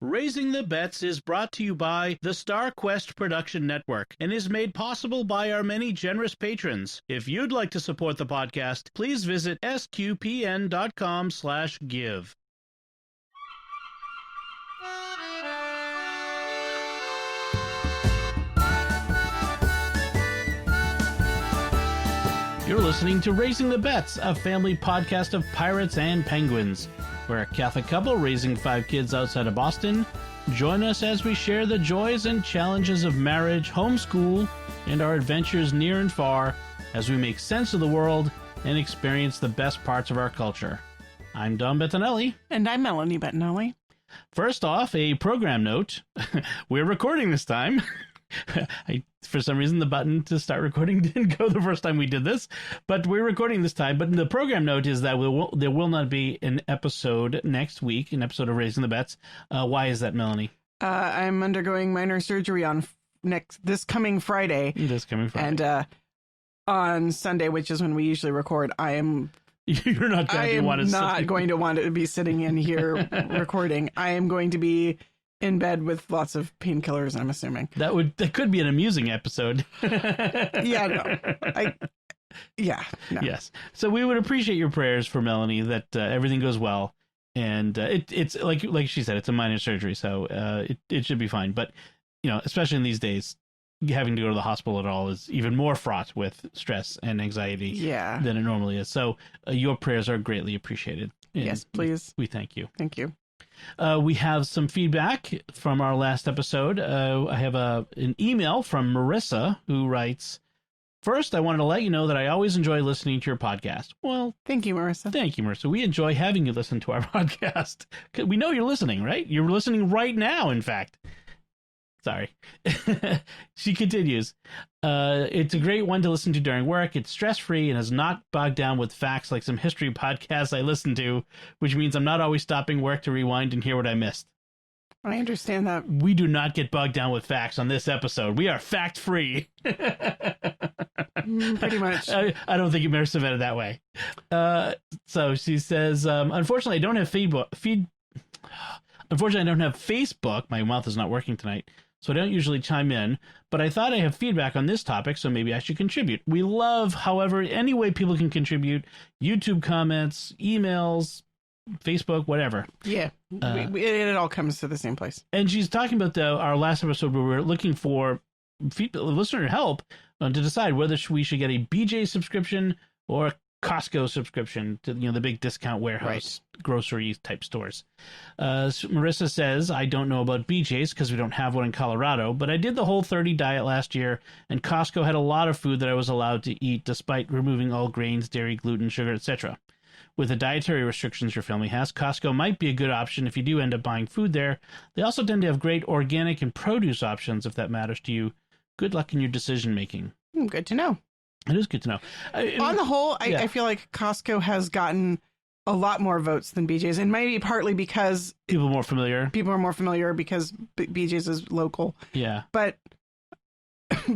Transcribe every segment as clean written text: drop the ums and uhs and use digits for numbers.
Raising the Bets is brought to you by the Star Quest Production Network and is made possible by our many generous patrons. If you'd like to support the podcast, please visit sqpn.com/give. You're listening to Raising the Bets, a family podcast of pirates and penguins. We're a Catholic couple raising 5 kids outside of Boston. Join us as we share the joys and challenges of marriage, homeschool, and our adventures near and far as we make sense of the world and experience the best parts of our culture. I'm Don Bettinelli. And I'm Melanie Bettinelli. First off, a program note. We're recording this time. For some reason, the button to start recording didn't go the first time we did this, but we're recording this time. But the program note is that there will not be an episode next week, an episode of Raising the Bets. Why is that, Melanie? I'm undergoing minor surgery on this coming Friday. And on Sunday, which is when we usually record, You're not going to want to be sitting in here recording. I am going to be in bed with lots of painkillers, I'm assuming. That could be an amusing episode. No. Yes. So we would appreciate your prayers for Melanie that everything goes well. And it's like she said, it's a minor surgery, so it should be fine. But, especially in these days, having to go to the hospital at all is even more fraught with stress and anxiety than it normally is. So your prayers are greatly appreciated. Yes, please. We thank you. Thank you. We have some feedback from our last episode. I have an email from Marissa who writes, "First, I wanted to let you know that I always enjoy listening to your podcast." Well, thank you, Marissa. Thank you, Marissa. We enjoy having you listen to our podcast. We know you're listening, right? You're listening right now, in fact. Sorry. She continues, "It's a great one to listen to during work. It's stress-free and is not bogged down with facts like some history podcasts I listen to, which means I'm not always stopping work to rewind and hear what I missed." I understand that. We do not get bogged down with facts on this episode. We are fact-free. Pretty much. I don't think Marissa meant it that way. So she says, Unfortunately, I don't have Facebook. My mouth is not working tonight, so I don't usually chime in, but I thought I have feedback on this topic, so maybe I should contribute. We love, however, any way people can contribute, YouTube comments, emails, Facebook, whatever. Yeah, it all comes to the same place. And she's talking about our last episode where we were looking for listener help to decide whether we should get a BJ subscription or a Costco subscription to the big discount warehouse grocery type stores. Marissa says, "I don't know about BJ's because we don't have one in Colorado, but I did the Whole30 diet last year, and Costco had a lot of food that I was allowed to eat despite removing all grains, dairy, gluten, sugar, etc. With the dietary restrictions your family has, Costco might be a good option if you do end up buying food there. They also tend to have great organic and produce options if that matters to you. Good luck in your decision making." Good to know. It is good to know. On the whole, I feel like Costco has gotten a lot more votes than BJ's, and maybe partly because people are more familiar because BJ's is local. Yeah. But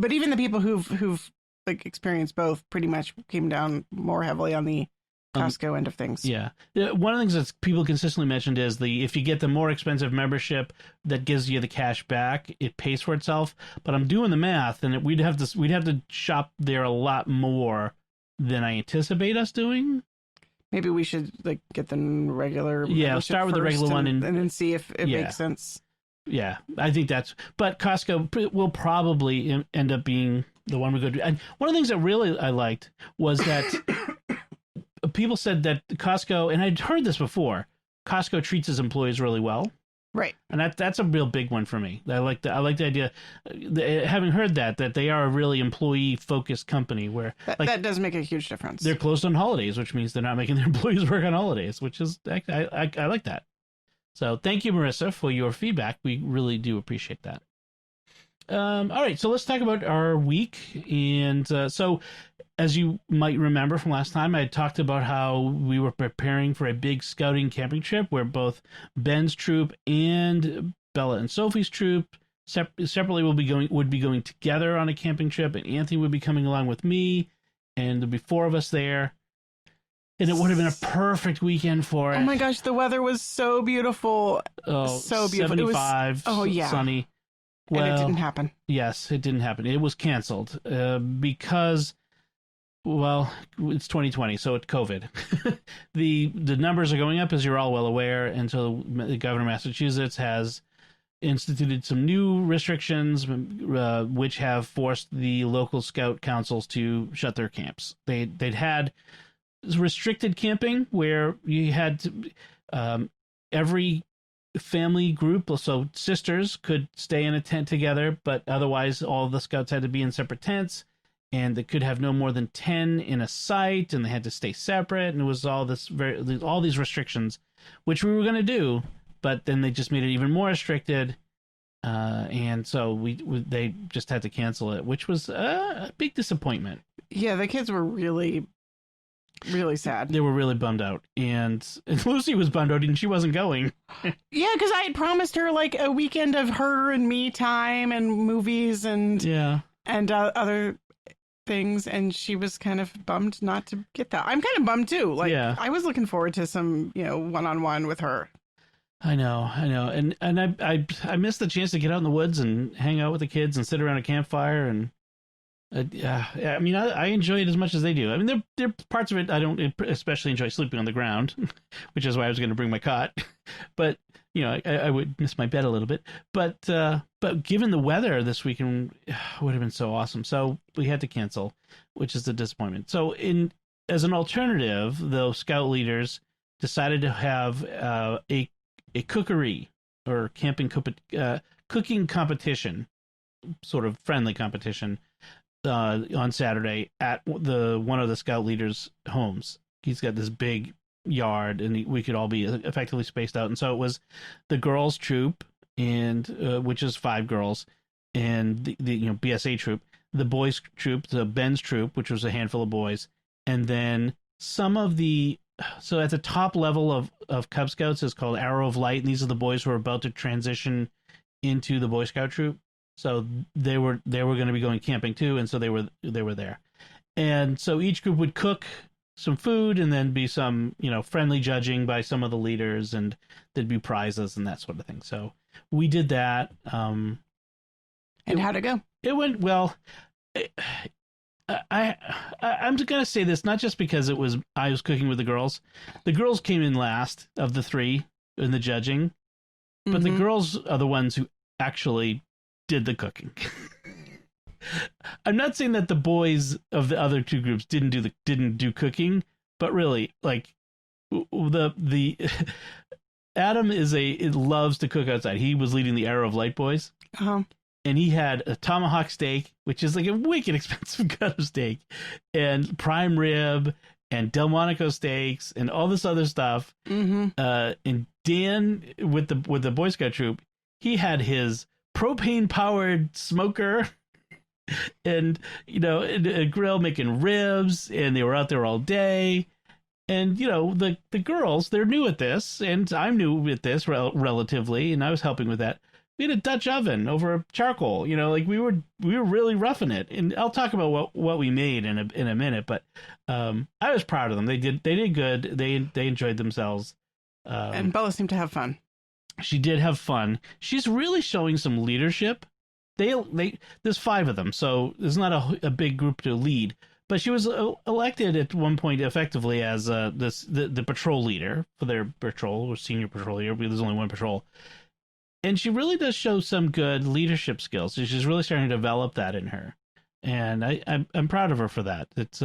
even the people who've experienced both pretty much came down more heavily on the Costco end of things. Yeah. One of the things that people consistently mentioned is if you get the more expensive membership that gives you the cash back, it pays for itself. But I'm doing the math, and we'd have to shop there a lot more than I anticipate us doing. Maybe we should get the regular. Yeah, start with the regular one and then see if it makes sense. Yeah, I think but Costco will probably end up being the one we go to. And one of the things that really I liked was that people said that Costco, and I'd heard this before, Costco treats its employees really well. Right. And that's a real big one for me. I like the idea, having heard that they are a really employee-focused company where... That does make a huge difference. They're closed on holidays, which means they're not making their employees work on holidays, which is... I like that. So thank you, Marissa, for your feedback. We really do appreciate that. All right, so let's talk about our week. And so, as you might remember from last time, I talked about how we were preparing for a big scouting camping trip where both Ben's troop and Bella and Sophie's troop separately would be going together on a camping trip, and Anthony would be coming along with me, and there'd be 4 of us there. And it would have been a perfect weekend for it. Oh my gosh, the weather was so beautiful. Oh, so beautiful. 75, sunny. Well, and it didn't happen. Yes, it didn't happen. It was canceled because, well, it's 2020, so it's COVID. The numbers are going up, as you're all well aware, and so the governor of Massachusetts has instituted some new restrictions, which have forced the local scout councils to shut their camps. They'd had restricted camping where you had to, every family group, so sisters could stay in a tent together, but otherwise all of the scouts had to be in separate tents, and they could have no more than 10 in a site, and they had to stay separate, and it was all these restrictions, which we were going to do, but then they just made it even more restricted, and so they just had to cancel it, which was a big disappointment. Yeah, the kids were really sad. They were really bummed out, and Lucy was bummed out, and she wasn't going. Yeah, because I had promised her like a weekend of her and me time and movies and other things, and she was kind of bummed not to get that. I'm kind of bummed too. Like, I was looking forward to some, one-on-one with her. I know, and I missed the chance to get out in the woods and hang out with the kids and sit around a campfire and. I mean, I enjoy it as much as they do. I mean, there are parts of it I don't especially enjoy sleeping on the ground, which is why I was going to bring my cot. But I would miss my bed a little bit. But given the weather this weekend, would have been so awesome. So we had to cancel, which is a disappointment. So as an alternative, the scout leaders decided to have a cookery or cooking competition, sort of friendly competition. On Saturday at one of the scout leaders' homes. He's got this big yard, and we could all be effectively spaced out. And so it was the girls' troop, and which is 5 girls, and the BSA troop, the boys' troop, the Ben's troop, which was a handful of boys, and then some of the. So at the top level of Cub Scouts is called Arrow of Light, and these are the boys who are about to transition into the Boy Scout troop. So they were going to be going camping too, and so they were there, and so each group would cook some food, and then be some friendly judging by some of the leaders, and there'd be prizes and that sort of thing. So we did that. And how'd it go? It went well. I'm going to say this not just because I was cooking with the girls. The girls came in last of the 3 in the judging, but the girls are the ones who actually did the cooking. I'm not saying that the boys of the other 2 groups didn't do cooking, but really, like, the Adam loves to cook outside. He was leading the Arrow of Light boys, and he had a tomahawk steak, which is like a wicked expensive cut of steak, and prime rib, and Delmonico steaks, and all this other stuff. And Dan with the Boy Scout troop, he had his propane-powered smoker and a grill making ribs, and they were out there all day. And the girls, they're new at this, and I'm new at this relatively, and I was helping with that. We had a Dutch oven over charcoal, like we were really roughing it. And I'll talk about what we made in a minute, but I was proud of them. They did good. They enjoyed themselves. And Bella seemed to have fun. She did have fun. She's really showing some leadership. There's 5 of them, so there's not a big group to lead. But she was elected at one point effectively as the patrol leader for their patrol, or senior patrol leader. There's only one patrol, and she really does show some good leadership skills. So she's really starting to develop that in her, and I'm proud of her for that. It's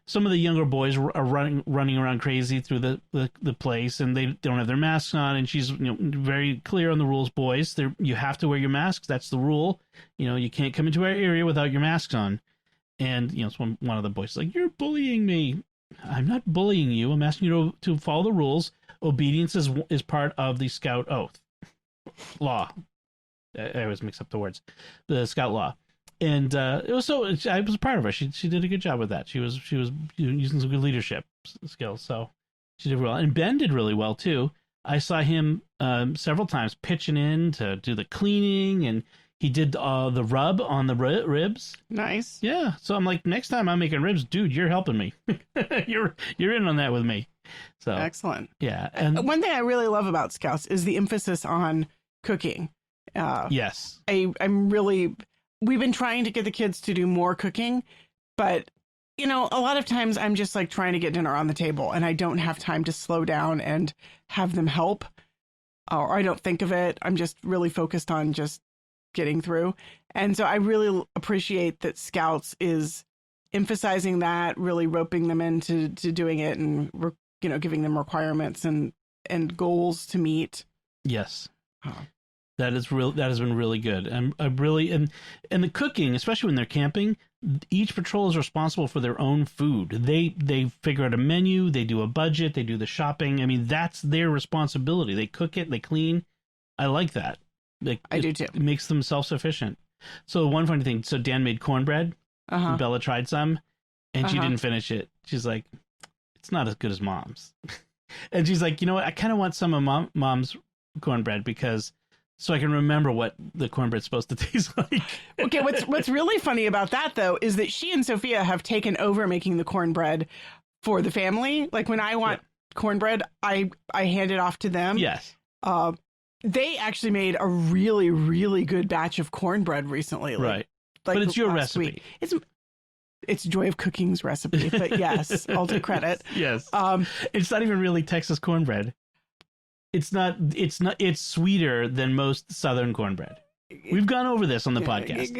some of the younger boys are running around crazy through the place, and they don't have their masks on, and she's very clear on the rules. Boys, you have to wear your masks. That's the rule. You can't come into our area without your masks on. And it's one of the boys is like, "You're bullying me." I'm not bullying you. I'm asking you to follow the rules. Obedience is part of the Scout oath law. I always mix up the words. The Scout law. And I was proud of her. She did a good job with that. She was using some good leadership skills, so she did well. And Ben did really well too. I saw him several times pitching in to do the cleaning, and He did the rub on the ribs. Nice. Yeah. So I'm like, next time I'm making ribs, dude, you're helping me. you're in on that with me. So excellent. Yeah. And one thing I really love about Scouts is the emphasis on cooking. Yes. We've been trying to get the kids to do more cooking, but a lot of times I'm just like trying to get dinner on the table and I don't have time to slow down and have them help, or I don't think of it. I'm just really focused on just getting through. And so I really appreciate that Scouts is emphasizing that, really roping them into doing it, and giving them requirements and goals to meet. Yes. That has been really good. And I really and the cooking, especially when they're camping, each patrol is responsible for their own food. They figure out a menu, they do a budget, they do the shopping. I mean, that's their responsibility. They cook it, they clean. I like that. I do too. It makes them self-sufficient. So one funny thing, so Dan made cornbread. Bella tried some, and she didn't finish it. She's like, it's not as good as Mom's. And she's like, you know what? I kind of want some of Mom's cornbread so I can remember what the cornbread's supposed to taste like. Okay, what's really funny about that, though, is that she and Sophia have taken over making the cornbread for the family. Like, when I want cornbread, I hand it off to them. Yes. They actually made a really, really good batch of cornbread recently. Right. But it's your recipe. Week. It's Joy of Cooking's recipe, but yes, I'll take credit. Yes. It's not even really Texas cornbread. It's sweeter than most Southern cornbread. We've gone over this on the podcast.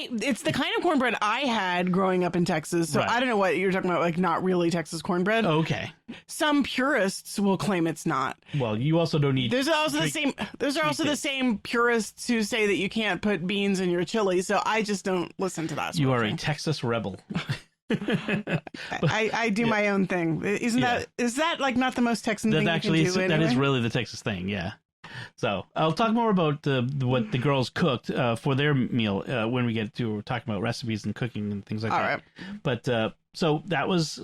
It's the kind of cornbread I had growing up in Texas. So I don't know what you're talking about, like not really Texas cornbread. Okay. Some purists will claim it's not. Well, you also don't need. There's also the same purists who say that you can't put beans in your chili. So I just don't listen to that. You are a Texas rebel. I do my own thing. Is that like not the most Texan thing you can do anyway? That is really the Texas thing. Yeah. So I'll talk more about what the girls cooked for their meal when we get to talking about recipes and cooking and things like that. Right. But so that was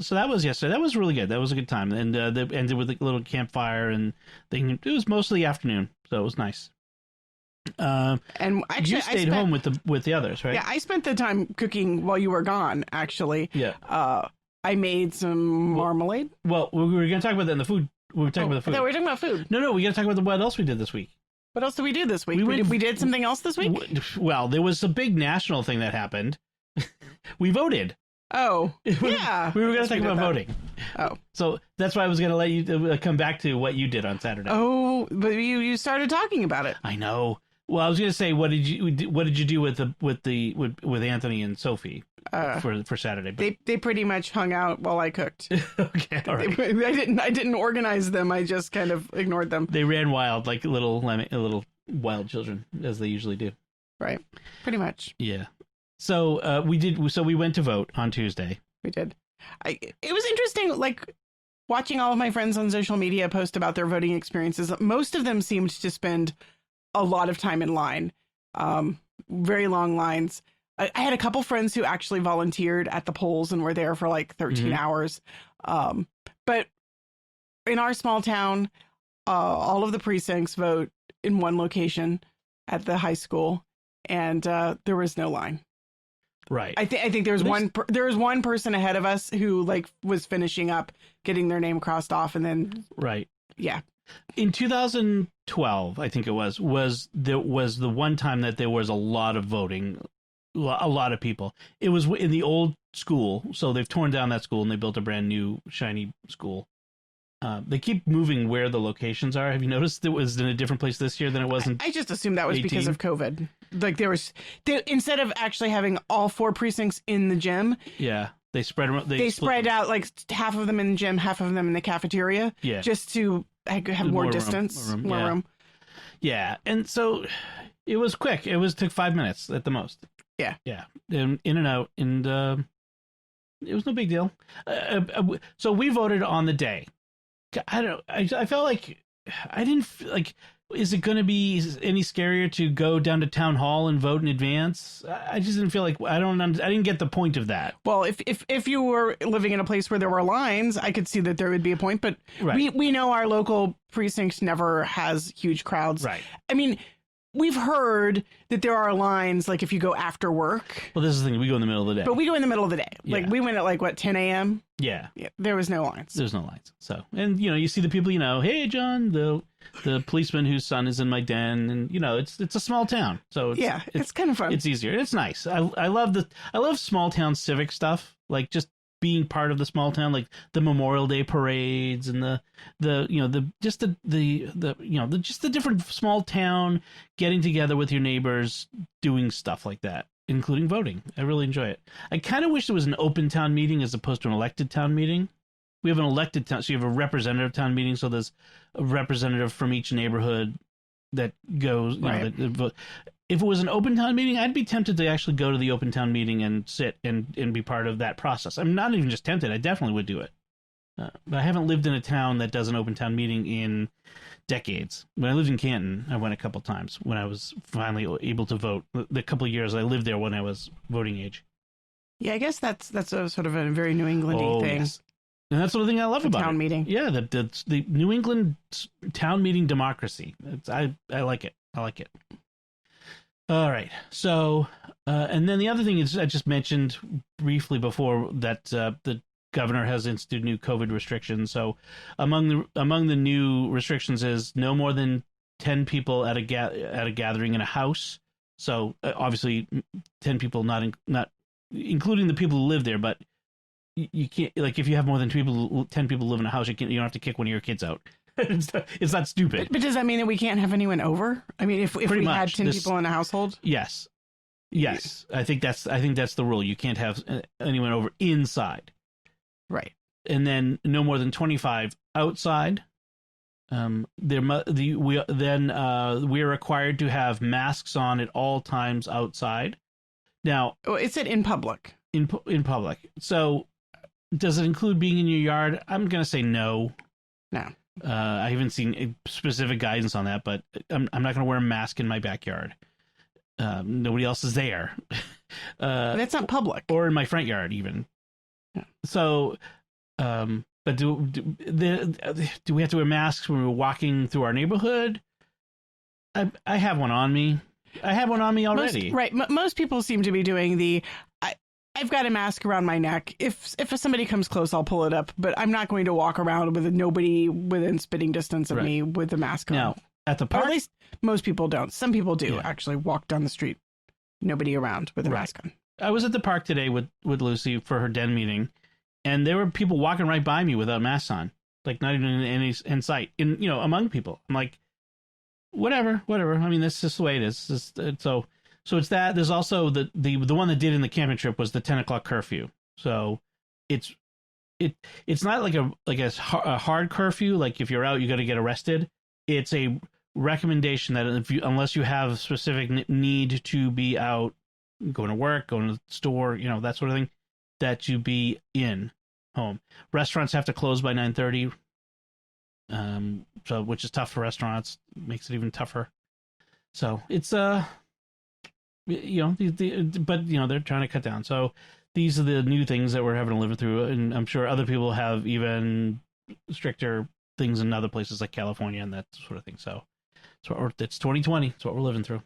yesterday. That was really good. That was a good time. And they ended with a little campfire and it was mostly afternoon, so it was nice. And actually, you stayed home with the others, right? Yeah, I spent the time cooking while you were gone. Actually, yeah. I made some marmalade. Well, we were going to talk about that in the food. We were talking about the food. I thought we were talking about food. No, we got to talk about what else we did this week. What else did we do this week? We did something else this week? Well, there was a big national thing that happened. We voted. Oh, yeah. We were going to talk about voting. Oh. So that's why I was going to let you come back to what you did on Saturday. Oh, but you started talking about it. I know. Well, I was going to say, what did you do with Anthony and Sophie for Saturday? But... They pretty much hung out while I cooked. Okay, all right. I didn't organize them. I just kind of ignored them. They ran wild like little wild children, as they usually do. Right, pretty much. Yeah. So we went to vote on Tuesday. We did. It was interesting, like watching all of my friends on social media post about their voting experiences. Most of them seemed to spend a lot of time in line, very long lines. I had a couple friends who actually volunteered at the polls and were there for like 13 hours. But in our small town, all of the precincts vote in one location at the high school, and there was no line. Right. I think there was one person ahead of us who like was finishing up getting their name crossed off, and then right. Yeah. In 2012, I think it was the one time that there was a lot of voting, a lot of people. It was in the old school, so they've torn down that school and they built a brand new shiny school. They keep moving where the locations are. Have you noticed it was in a different place this year than it was in? I just assumed that was 18? Because of COVID. Like instead of actually having all 4 precincts in the gym. Yeah. They spread They spread out like half of them in the gym, half of them in the cafeteria. Yeah. Just to have more distance, more room. Yeah. And so it was quick. Took 5 minutes at the most. Yeah. Yeah. In and out. And it was no big deal. So we voted on the day. I felt like I didn't like. Is it going to be any scarier to go down to town hall and vote in advance? I just didn't feel like I didn't get the point of that. Well, if you were living in a place where there were lines, I could see that there would be a point. But we know our local precinct never has huge crowds. Right. I mean, we've heard that there are lines, like if you go after work. Well, this is the thing. We go in the middle of the day. But we go in the middle of the day. Like we went at like, what, 10 a.m.? Yeah. There was no lines. There's no lines. So, and, you see the people, hey, John, the policeman whose son is in my den. And, it's a small town. So it's kind of fun. It's easier. It's nice. I love small town civic stuff. Like just being part of the small town, like the Memorial Day parades and the different small town getting together with your neighbors, doing stuff like that, including voting. I really enjoy it. I kind of wish there was an open town meeting as opposed to an elected town meeting. We have an elected town, so you have a representative town meeting. So there's a representative from each neighborhood that goes, that vote. If it was an open town meeting, I'd be tempted to actually go to the open town meeting and sit and be part of that process. I'm not even just tempted. I definitely would do it. But I haven't lived in a town that does an open town meeting in decades. When I lived in Canton, I went a couple times when I was finally able to vote. The couple of years I lived there when I was voting age. Yeah, I guess that's a sort of a very New England-y thing. Yes. And that's the thing I love about town meeting. Yeah, the New England town meeting democracy. I like it. I like it. All right. So, and then the other thing is I just mentioned briefly before that the governor has instituted new COVID restrictions. So, among the new restrictions is no more than 10 people at a gathering in a house. So, obviously, 10 people not including the people who live there, but you can't, like, if you have more than 10 people live in a house, you don't have to kick one of your kids out. It's not stupid. But does that mean that we can't have anyone over? I mean, if we had 10 people in a household? Yes. I think that's the rule. You can't have anyone over inside. Right. And then no more than 25 outside. We are required to have masks on at all times outside. Now, it said in public. In public. So, does it include being in your yard? I'm going to say no. No. I haven't seen specific guidance on that, but I'm not going to wear a mask in my backyard. Nobody else is there. That's not public. Or in my front yard, even. Yeah. So, but do we have to wear masks when we're walking through our neighborhood? I have one on me. I have one on me already. Most people seem to be doing I've got a mask around my neck. If somebody comes close, I'll pull it up. But I'm not going to walk around with nobody within spitting distance of me with the mask on. Now, at the park, or at least most people don't. Some people do actually walk down the street, nobody around with a mask on. I was at the park today with Lucy for her den meeting, and there were people walking right by me without masks on, like not even in sight, among people. I'm like, whatever. I mean, that's just the way it is. So it's that. There's also the one that did in the camping trip was the 10 o'clock curfew. So it's not like a hard curfew. Like if you're out, you got to get arrested. It's a recommendation that unless you have a specific need to be out, going to work, going to the store, that sort of thing, that you be in home. Restaurants have to close by 9:30. So which is tough for restaurants, makes it even tougher. So it's but they're trying to cut down. So these are the new things that we're having to live through, and I'm sure other people have even stricter things in other places like California and that sort of thing. So it's 2020. It's what we're living through.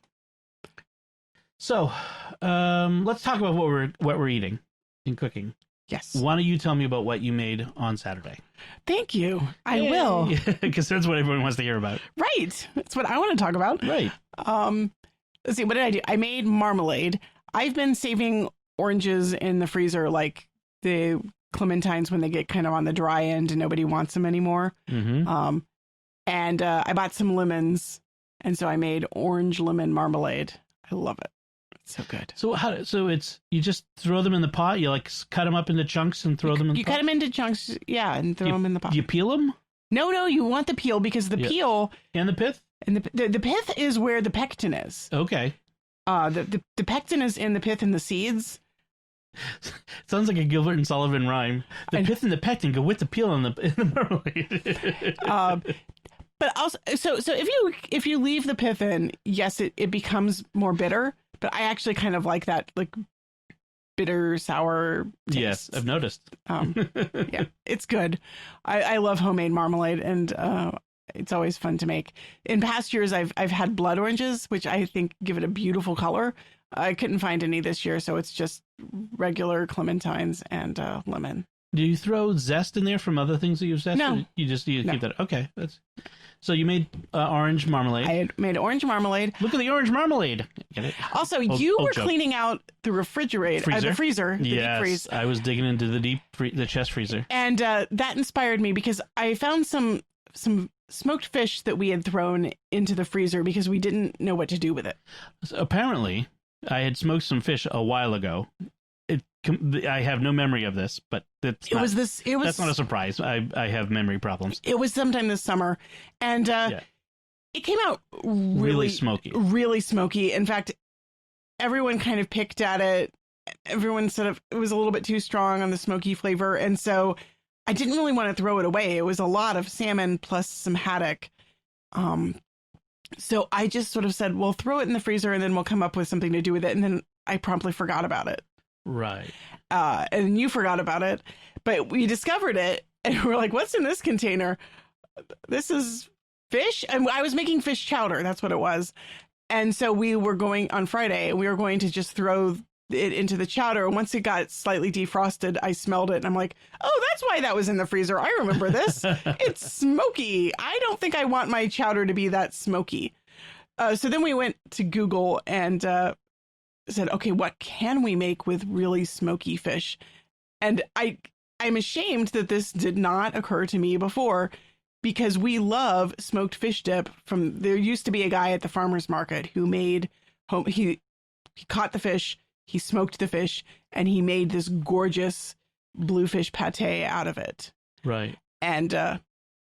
So let's talk about what we're eating and cooking. Yes. Why don't you tell me about what you made on Saturday? Thank you. I will. Because that's what everyone wants to hear about. Right. That's what I want to talk about. Right. Let's see. What did I do? I made marmalade. I've been saving oranges in the freezer, like the clementines when they get kind of on the dry end and nobody wants them anymore. Mm-hmm. And I bought some lemons, and so I made orange lemon marmalade. I love it. It's so good. So it's you just throw them in the pot. You like cut them up into chunks and throw them in. You cut them into chunks, and throw them in the pot. Do you peel them? No. You want the peel because the peel and the pith. And the pith is where the pectin is. Okay. The pectin is in the pith and the seeds. Sounds like a Gilbert and Sullivan rhyme. The pith and the pectin go with the peel in the marmalade. But also, so if you leave the pith in, yes, it becomes more bitter. But I actually kind of like that, like bitter, sour taste. Yes, I've noticed. Yeah, it's good. I love homemade marmalade, and it's always fun to make. In past years, I've had blood oranges, which I think give it a beautiful color. I couldn't find any this year, so it's just regular clementines and lemon. Do you throw zest in there from other things that you've zested? No. You keep that. Okay. So you made orange marmalade. I had made orange marmalade. Look at the orange marmalade. Get it? Also, you were cleaning out the refrigerator, the freezer, the deep freeze. I was digging into the chest freezer. And that inspired me because I found some smoked fish that we had thrown into the freezer because we didn't know what to do with it. So apparently, I had smoked some fish a while ago. I have no memory of this, but that's not a surprise. I have memory problems. It was sometime this summer, and it came out really smoky. Really smoky. In fact, everyone kind of picked at it. Everyone said it was a little bit too strong on the smoky flavor, and so I didn't really want to throw it away. It was a lot of salmon plus some haddock. So I just sort of said, well, throw it in the freezer, and then we'll come up with something to do with it. And then I promptly forgot about it. Right. And you forgot about it, but we discovered it and we're like, what's in this container? This is fish. And I was making fish chowder. That's what it was. And so we were going on Friday and we were going to just throw it into the chowder. And once it got slightly defrosted, I smelled it and I'm like, oh, that's why that was in the freezer. I remember this. It's smoky. I don't think I want my chowder to be that smoky. So then we went to Google and, said, okay, what can we make with really smoky fish? And I'm ashamed that this did not occur to me before because we love smoked fish dip. There used to be a guy at the farmer's market who made he caught the fish, he smoked the fish, and he made this gorgeous bluefish pate out of it. Right. And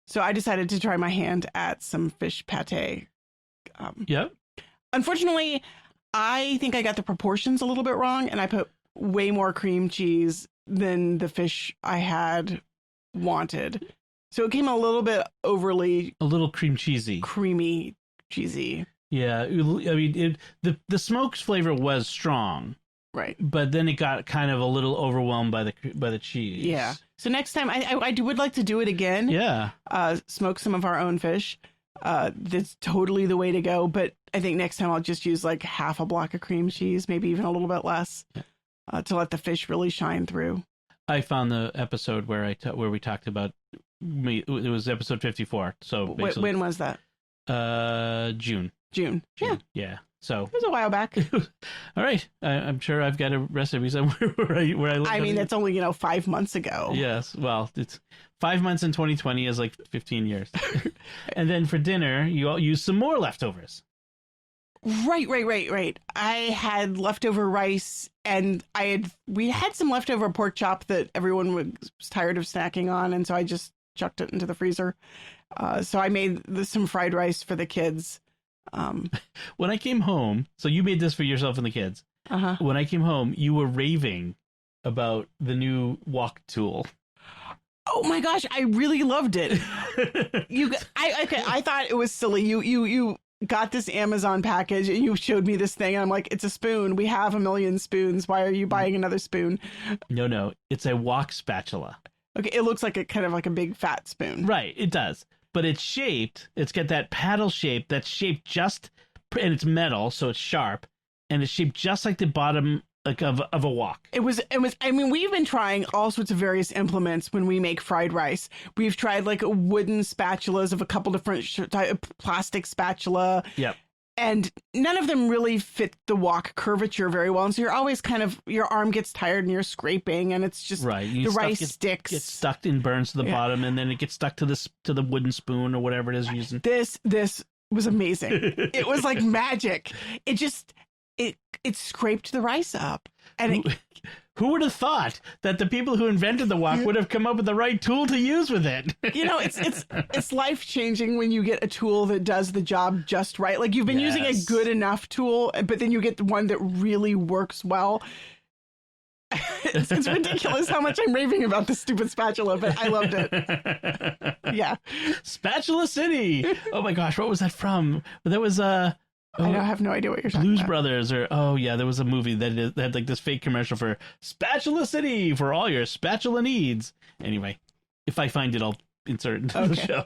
so I decided to try my hand at some fish pate. Yep. Unfortunately, I think I got the proportions a little bit wrong, and I put way more cream cheese than the fish I had wanted. So it came a little bit overly... A little cheesy. Creamy, cheesy. Yeah. I mean, the smoked flavor was strong. Right. But then it got kind of a little overwhelmed by the cheese. Yeah. So next time, I would like to do it again. Yeah. Smoke some of our own fish. That's totally the way to go. But I think next time I'll just use like half a block of cream cheese, maybe even a little bit less, to let the fish really shine through. I found the episode where we talked about it was episode 54. So when was that? June. Yeah. So it was a while back. All right. I'm sure I've got a recipe somewhere where I live. I mean, that's only 5 months ago. Yes. Well, it's 5 months in 2020 is like 15 years. And then for dinner, you use some more leftovers. Right. I had leftover rice, and we had some leftover pork chop that everyone was tired of snacking on, and so I just chucked it into the freezer. So I made some fried rice for the kids. When I came home, so you made this for yourself and the kids. Uh-huh. When I came home, you were raving about the new wok tool. Oh my gosh, I really loved it. I thought it was silly. You got this Amazon package and you showed me this thing. And I'm like, it's a spoon. We have a million spoons. Why are you buying another spoon? No, it's a wok spatula. Okay, it looks like kind of like a big fat spoon. Right, it does. But it's got that paddle shape that's shaped and it's metal, so it's sharp, and it's shaped just like the bottom of a wok. It was, I mean, we've been trying all sorts of various implements when we make fried rice. We've tried like wooden spatulas of a couple different plastic spatula. Yep. And none of them really fit the wok curvature very well. And so you're always your arm gets tired and you're scraping, and it's just right. The rice sticks. Gets stuck and burns to the bottom, and then it gets stuck to the wooden spoon or whatever it is you're using. This was amazing. It was like magic. It just it scraped the rice up. And who would have thought that the people who invented the wok would have come up with the right tool to use with it? It's life-changing when you get a tool that does the job just right. Like you've been using a good enough tool, but then you get one that really works well. It's ridiculous how much I'm raving about this stupid spatula, but I loved it. Yeah. Spatula City. Oh my gosh, what was that from? That was I have no idea what you're talking Blues about. Brothers, or there was a movie that had like this fake commercial for Spatula City for all your spatula needs. Anyway, if I find it, I'll insert into the show.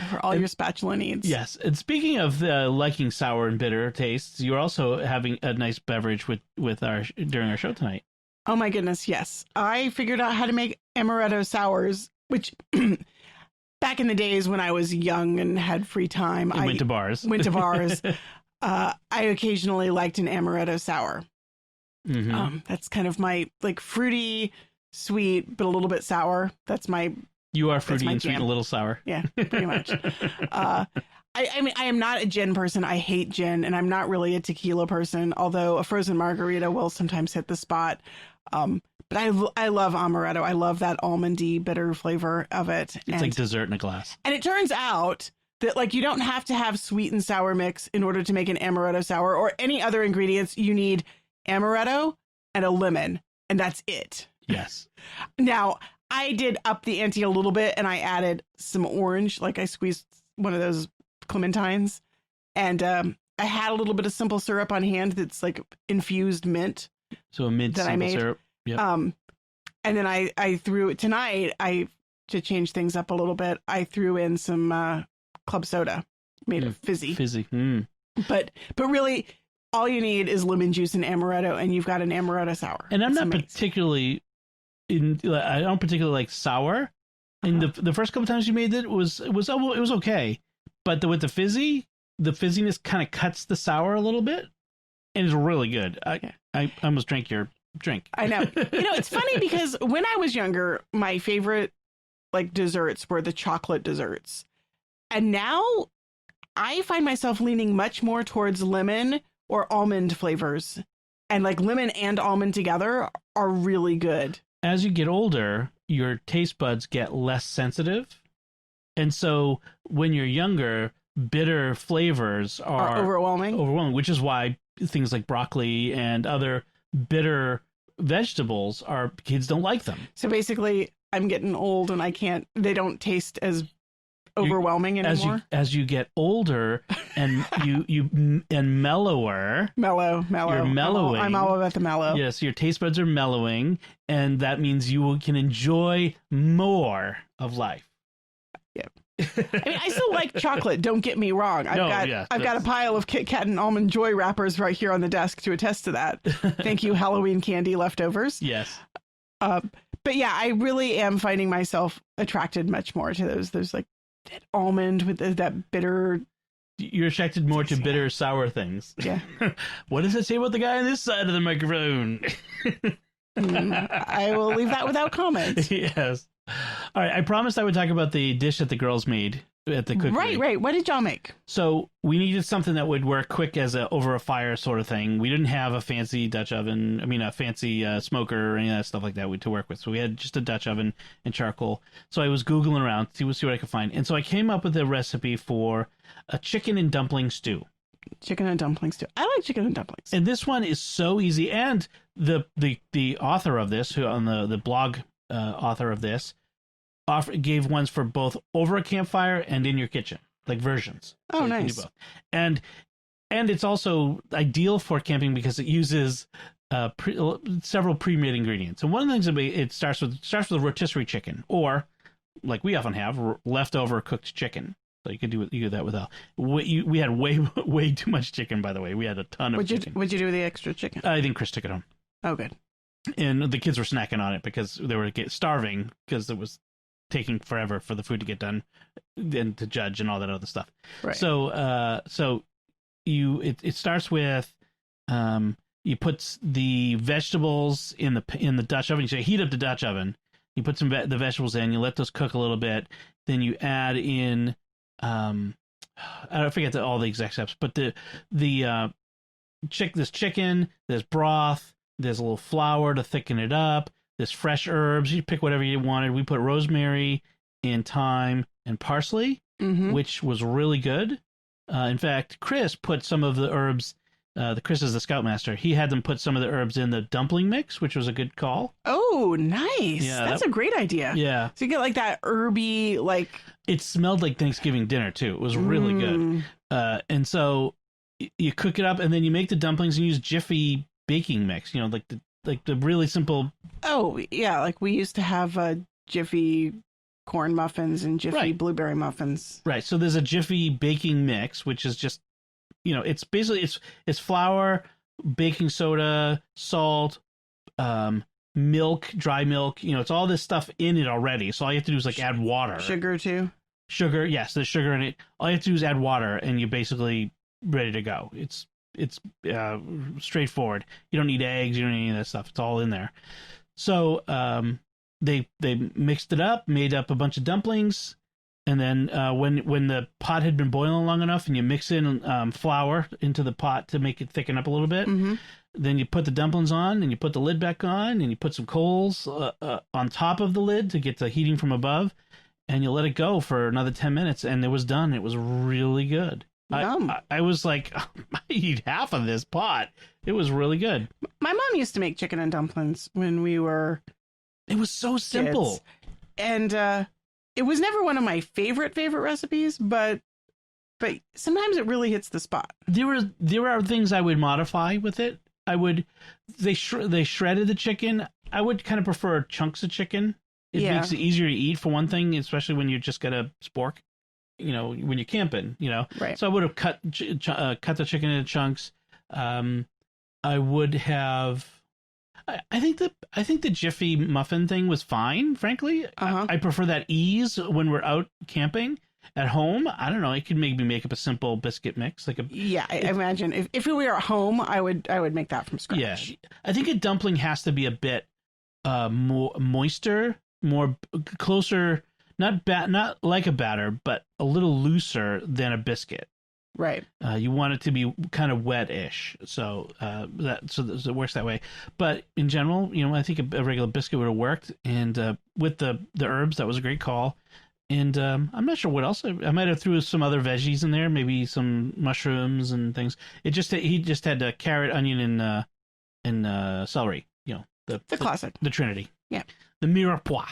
For all your spatula needs. Yes. And speaking of liking sour and bitter tastes, you're also having a nice beverage during our show tonight. Oh my goodness, yes. I figured out how to make amaretto sours, which back in the days when I was young and had free time, I went to bars. I occasionally liked an amaretto sour. Mm-hmm. That's kind of my like fruity, sweet, but a little bit sour. You are fruity and sweet and a little sour. Yeah, pretty much. I mean, I am not a gin person. I hate gin, and I'm not really a tequila person, although a frozen margarita will sometimes hit the spot. But I love amaretto. I love that almondy, bitter flavor of it. It's like dessert in a glass. And it turns out that like you don't have to have sweet and sour mix in order to make an amaretto sour or any other ingredients. You need amaretto and a lemon, and that's it. Yes. Now, I did up the ante a little bit, and I added some orange. Like I squeezed one of those clementines, and I had a little bit of simple syrup on hand that's like infused mint. So a mint simple syrup. Yep. And then I threw it tonight. To change things up a little bit, I threw in some club soda made of fizzy. But really, all you need is lemon juice and amaretto, and you've got an amaretto sour. And I'm it's not amazing. I don't particularly like sour. And the first couple times you made it was okay, but with the fizziness kind of cuts the sour a little bit, and it's really good. I almost drank your drink. I know. It's funny because when I was younger, my favorite like desserts were the chocolate desserts, and now I find myself leaning much more towards lemon or almond flavors, and like lemon and almond together are really good. As you get older, your taste buds get less sensitive. And so when you're younger, bitter flavors are overwhelming, which is why things like broccoli and other bitter vegetables kids don't like them. So basically, I'm getting old and they don't taste as overwhelming anymore. As you get older and and mellower. Mellow. You're mellowing. I'm all about the mellow. Yes, your taste buds are mellowing, and that means you can enjoy more of life. Yep. I mean, I still like chocolate. Don't get me wrong. I've got a pile of Kit Kat and Almond Joy wrappers right here on the desk to attest to that. Thank you, Halloween candy leftovers. Yes. But yeah, I really am finding myself attracted much more to those like that almond with that bitter. You're attracted more to bitter, sour things. Yeah. What does it say about the guy on this side of the microphone? I will leave that without comment. Yes. All right. I promised I would talk about the dish that the girls made at the cookery. Right. What did y'all make? So we needed something that would work quick as over a fire sort of thing. We didn't have a fancy Dutch oven. I mean, a fancy smoker or any of that stuff like that to work with. So we had just a Dutch oven and charcoal. So I was Googling around to see what I could find. And so I came up with a recipe for a chicken and dumpling stew. Chicken and dumplings too. I like chicken and dumplings. And this one is so easy. And the author of this, who on the blog author of this, gave ones for both over a campfire and in your kitchen, like versions. Oh, so nice. Both. And it's also ideal for camping because it uses several pre-made ingredients. And one of the things it starts with a rotisserie chicken, or like we often have leftover cooked chicken. So you could do that without. We had way too much chicken, by the way. We had a ton of chicken. What'd you do with the extra chicken? I think Chris took it home. Oh, good. And the kids were snacking on it because they were starving because it was taking forever for the food to get done and to judge and all that other stuff. Right. So it starts with you put the vegetables in the Dutch oven. You heat up the Dutch oven. You put the vegetables in. You let those cook a little bit. Then you add in I forget all the exact steps, but this chicken, there's broth, there's a little flour to thicken it up. There's fresh herbs. You pick whatever you wanted. We put rosemary and thyme and parsley, which was really good. In fact, Chris put some of the herbs. Chris is the scoutmaster. He had them put some of the herbs in the dumpling mix, which was a good call. Oh, nice. Yeah, that's a great idea. Yeah. So you get like that herby, like... It smelled like Thanksgiving dinner, too. It was really good. And so you cook it up, and then you make the dumplings and use Jiffy baking mix, like the really simple. Oh, yeah. Like we used to have a Jiffy corn muffins and Jiffy blueberry muffins. Right. So there's a Jiffy baking mix, which is just, it's basically it's flour, baking soda, salt, milk, dry milk. It's all this stuff in it already. So all you have to do is like add water. Sugar too. Sugar, yes, there's sugar in it. All you have to do is add water, and you're basically ready to go. It's straightforward. You don't need eggs. You don't need any of that stuff. It's all in there. So they mixed it up, made up a bunch of dumplings, and then when the pot had been boiling long enough, and you mix in flour into the pot to make it thicken up a little bit, then you put the dumplings on, and you put the lid back on, and you put some coals on top of the lid to get the heating from above, and you let it go for another 10 minutes, and it was done. It was really good. I was like, I eat half of this pot. It was really good. My mom used to make chicken and dumplings when we were It was so simple. kids. And it was never one of my favorite recipes, but sometimes it really hits the spot. There are things I would modify with it. They shredded the chicken. I would kind of prefer chunks of chicken. It makes it easier to eat, for one thing, especially when you just got a spork. When you're camping, Right. So I would have cut the chicken into chunks. I would have. I think the Jiffy muffin thing was fine. Frankly, I prefer that ease when we're out camping. At home, I don't know. It could maybe make up a simple biscuit mix, I imagine if we were at home, I would make that from scratch. Yeah, I think a dumpling has to be a bit more moister, more closer. Not like a batter, but a little looser than a biscuit. Right. You want it to be kind of wet-ish, so it works that way. But in general, I think a regular biscuit would have worked, and with the herbs, that was a great call. And I'm not sure what else. I might have threw some other veggies in there, maybe some mushrooms and things. He just had carrot, onion, and celery. The classic, the Trinity. Yeah, the mirepoix.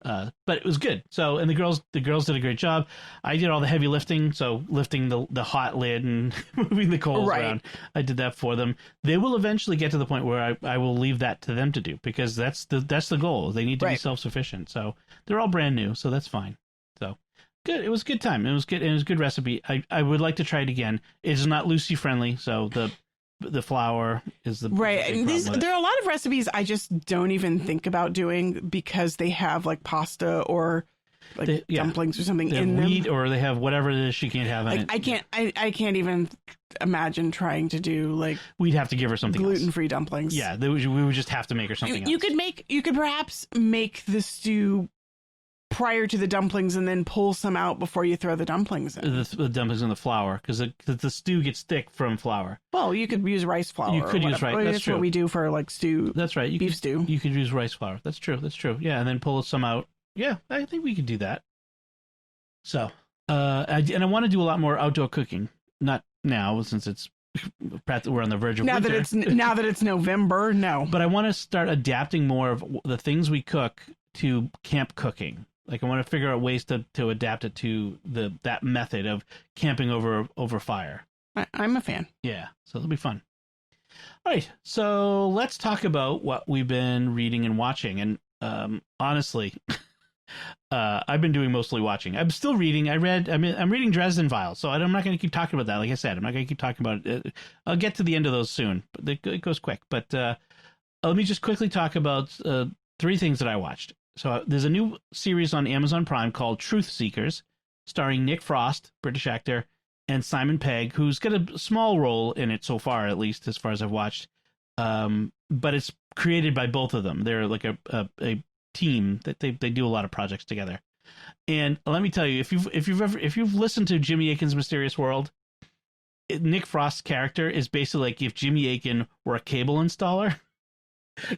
But it was good. So, and the girls did a great job. I did all the heavy lifting, so lifting the hot lid and moving the coals around. I did that for them. They will eventually get to the point where I will leave that to them to do, because that's the goal. They need to be self-sufficient. So they're all brand new, so that's fine. So good. It was a good time. It was good. It was a good recipe. I would like to try it again. It's not Lucy friendly, so the flour is the and there are a lot of recipes I just don't even think about doing because they have like pasta or dumplings or something in wheat, them, or they have whatever it is she can't have in it. I can't even imagine trying to do we'd have to give her something gluten-free dumplings. Yeah, we would just have to make her something else. You could perhaps make the stew prior to the dumplings and then pull some out before you throw the dumplings in. The dumplings in the flour, because the stew gets thick from flour. Well, you could use rice flour. You could use rice. That's true. what we do for stew. That's right. Beef stew. You could use rice flour. That's true. Yeah, and then pull some out. Yeah, I think we could do that. So, I want to do a lot more outdoor cooking. Not now, since we're on the verge of winter. Now that it's November, no. But I want to start adapting more of the things we cook to camp cooking. I want to figure out ways to adapt it to that method of camping over fire. I'm a fan. Yeah, so it'll be fun. All right, so let's talk about what we've been reading and watching. And honestly, I've been doing mostly watching. I'm still reading. I'm reading Dresden Files, so I'm not going to keep talking about that. Like I said, I'm not going to keep talking about it. I'll get to the end of those soon, but it goes quick. But let me just quickly talk about 3 things that I watched. So there's a new series on Amazon Prime called Truth Seekers, starring Nick Frost, British actor, and Simon Pegg, who's got a small role in it so far, at least as far as I've watched. But it's created by both of them. They're like a team that they do a lot of projects together. And let me tell you, if you've listened to Jimmy Akin's Mysterious World, Nick Frost's character is basically like if Jimmy Akin were a cable installer.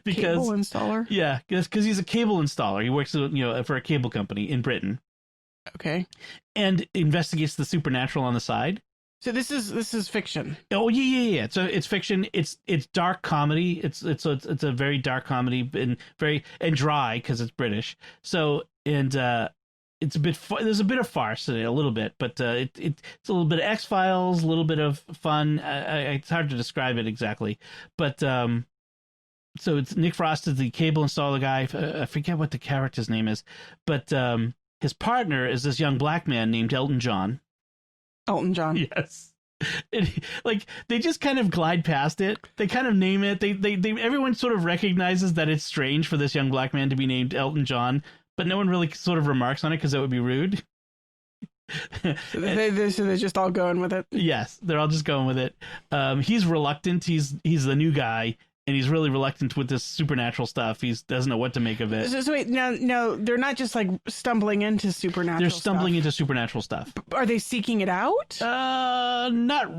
Cable installer? Yeah, because he's a cable installer. He works for a cable company in Britain. Okay. And investigates the supernatural on the side. So this is fiction. Oh yeah. So it's fiction. It's dark comedy. It's a very dark comedy and dry because it's British. So it's a bit there's a bit of farce in it, a little bit, but it's a little bit of X-Files, a little bit of fun. It's hard to describe it exactly, but so it's Nick Frost is the cable installer guy. I forget what the character's name is, but His partner is this young black man named Elton John. Elton John. Yes. Like they just kind of glide past it. They kind of name it. They everyone sort of recognizes that it's strange for this young black man to be named Elton John, but no one really sort of remarks on it because that would be rude. So they're just all going with it. Yes, they're all just going with it. He's reluctant. He's the new guy, and he's really reluctant with this supernatural stuff. He doesn't know what to make of it. So wait, no, they're not just like stumbling into supernatural. They're stumbling into supernatural stuff. Are they seeking it out? Not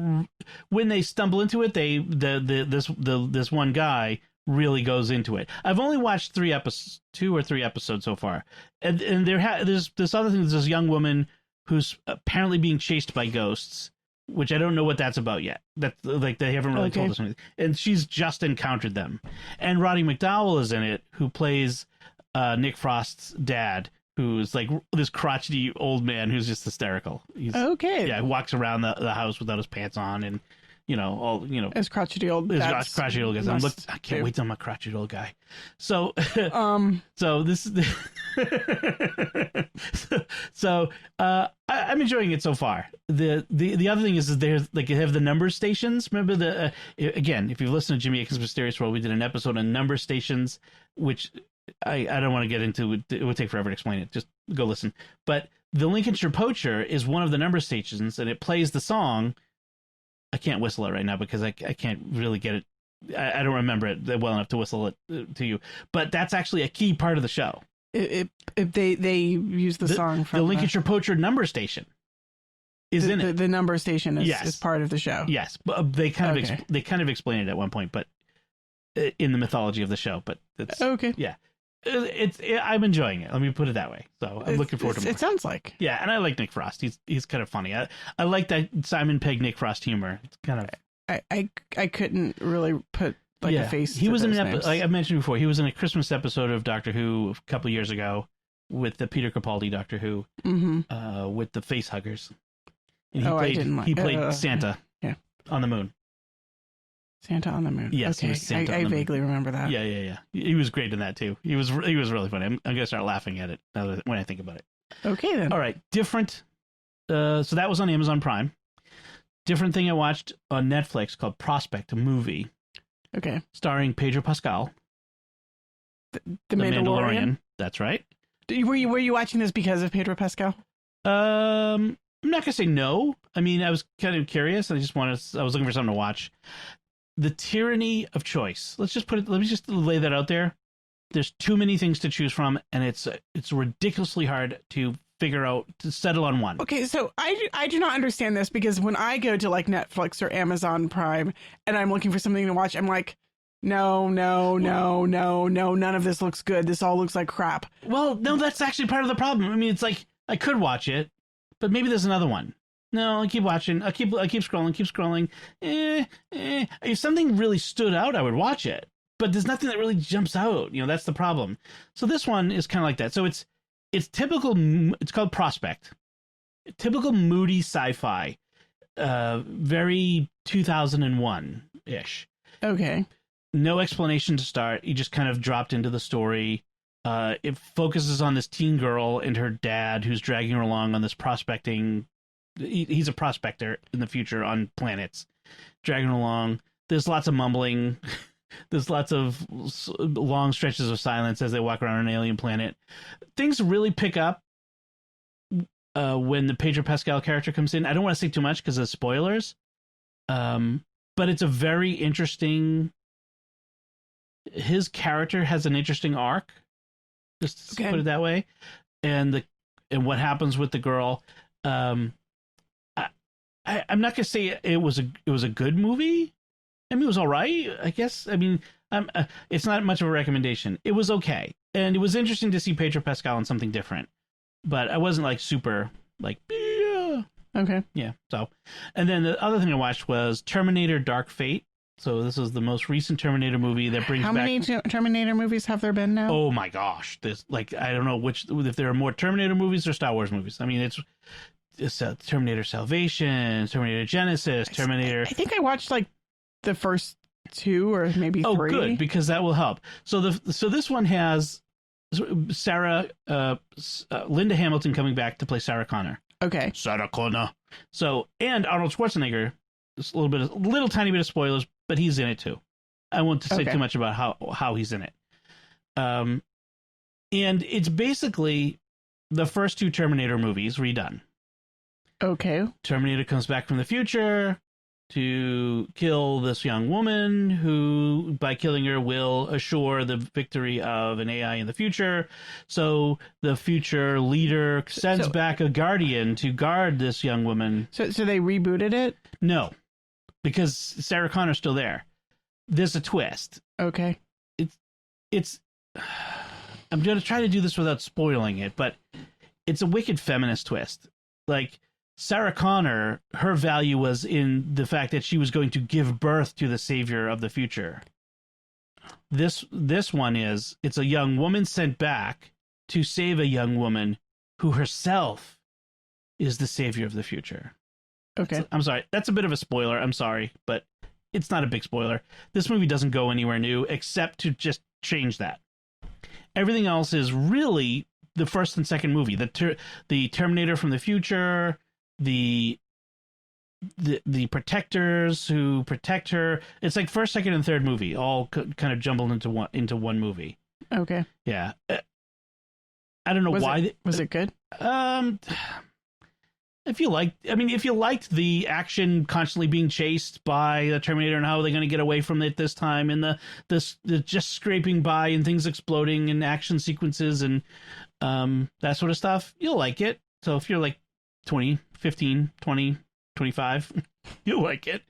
when they stumble into it. This one guy really goes into it. I've only watched 2 or 3 episodes so far, and there's this other thing. There's this young woman who's apparently being chased by ghosts, which I don't know what that's about yet. That's like they haven't really told us anything. And she's just encountered them. And Roddy McDowall is in it, who plays Nick Frost's dad, who's like this crotchety old man who's just hysterical. He's, yeah, he walks around the house without his pants on, and as crotchety old guys. I can't wait till I'm a crotchety old guy. So so this is I'm enjoying it so far. The other thing is there's like you have the number stations. Remember again, if you've listened to Jimmy Akin's Mysterious World, we did an episode on number stations, which I don't want to get into. It would take forever to explain it. Just go listen. But the Lincolnshire Poacher is one of the number stations, and it plays the song. I can't whistle it right now because I can't really get it. I don't remember it well enough to whistle it to you. But that's actually a key part of the show. If they use the song from the Lincolnshire Poacher number station is in it. The number station is part of the show. Yes, but they kind of explain it at one point, but in the mythology of the show. But it's yeah. I'm enjoying it. Let me put it that way. So I'm looking forward to more. It sounds like. Yeah, and I like Nick Frost. He's kind of funny. I like that Simon Pegg Nick Frost humor. It's kind of. I couldn't really put a face. He was in an names. like I mentioned before. He was in a Christmas episode of Doctor Who a couple years ago with the Peter Capaldi Doctor Who, with the face huggers. And he played Santa. On the moon. Santa on the moon. Yes, okay. he was Santa on the moon. Vaguely remember that. Yeah. He was great in that too. He was really funny. I'm gonna start laughing at it when I think about it. Okay then. All right, different. So that was on Amazon Prime. Different thing I watched on Netflix called Prospect, a movie. Okay. Starring Pedro Pascal. The Mandalorian. That's right. Were you watching this because of Pedro Pascal? I'm not gonna say no. I mean, I was kind of curious. I was looking for something to watch. The tyranny of choice. Let me just lay that out there. There's too many things to choose from, and it's ridiculously hard to figure out, to settle on one. Okay, so I do not understand this, because when I go to like Netflix or Amazon Prime and I'm looking for something to watch, I'm like, no, none of this looks good. This all looks like crap. Well, no, that's actually part of the problem. I mean, it's like I could watch it, but maybe there's another one. No, I keep watching. I keep scrolling. If something really stood out, I would watch it. But there's nothing that really jumps out. That's the problem. So this one is kind of like that. So it's typical. It's called Prospect. Typical moody sci-fi. Very 2001-ish. Okay. No explanation to start. You just kind of dropped into the story. It focuses on this teen girl and her dad, who's dragging her along on this prospecting. He's a prospector in the future on planets, dragging along. There's lots of mumbling. There's lots of long stretches of silence as they walk around an alien planet. Things really pick up when the Pedro Pascal character comes in. I don't want to say too much because of spoilers, but it's a very interesting. His character has an interesting arc, just to put it that way, and what happens with the girl. I'm not gonna say it was a good movie. I mean, it was all right, I guess. I mean, it's not much of a recommendation. It was okay, and it was interesting to see Pedro Pascal in something different. But I wasn't like super like yeah. Okay. Yeah. So, and then the other thing I watched was Terminator: Dark Fate. So this is the most recent Terminator movie that brings back. How many Terminator movies have there been now? Oh my gosh, there's like I don't know if there are more Terminator movies or Star Wars movies. I mean, it's Terminator Salvation, Terminator Genesis, Terminator. I think I watched like the first 2 or maybe 3. Oh, good, because that will help. So this one has Sarah, Linda Hamilton coming back to play Sarah Connor. Okay. Sarah Connor. So, and Arnold Schwarzenegger. Just a little tiny bit of spoilers, but he's in it too. I won't say too much about how he's in it. And it's basically the first two Terminator movies redone. Okay. Terminator comes back from the future to kill this young woman who, by killing her, will assure the victory of an AI in the future. So the future leader sends back a guardian to guard this young woman. So they rebooted it? No, because Sarah Connor's still there. There's a twist. Okay. It's I'm going to try to do this without spoiling it, but it's a wicked feminist twist. Like, Sarah Connor, her value was in the fact that she was going to give birth to the savior of the future. This one it's a young woman sent back to save a young woman who herself is the savior of the future. Okay. I'm sorry. That's a bit of a spoiler. I'm sorry, but it's not a big spoiler. This movie doesn't go anywhere new except to just change that. Everything else is really the first and second movie. The Terminator from the future, the protectors who protect her. It's like first, second, and third movie all kind of jumbled into one movie. Okay. Yeah. I don't know why. Was it good? If you liked the action constantly being chased by the Terminator and how they're going to get away from it this time, and the just scraping by and things exploding and action sequences and that sort of stuff, you'll like it. So if you're like 20, 15, 20, 25, you'll like it.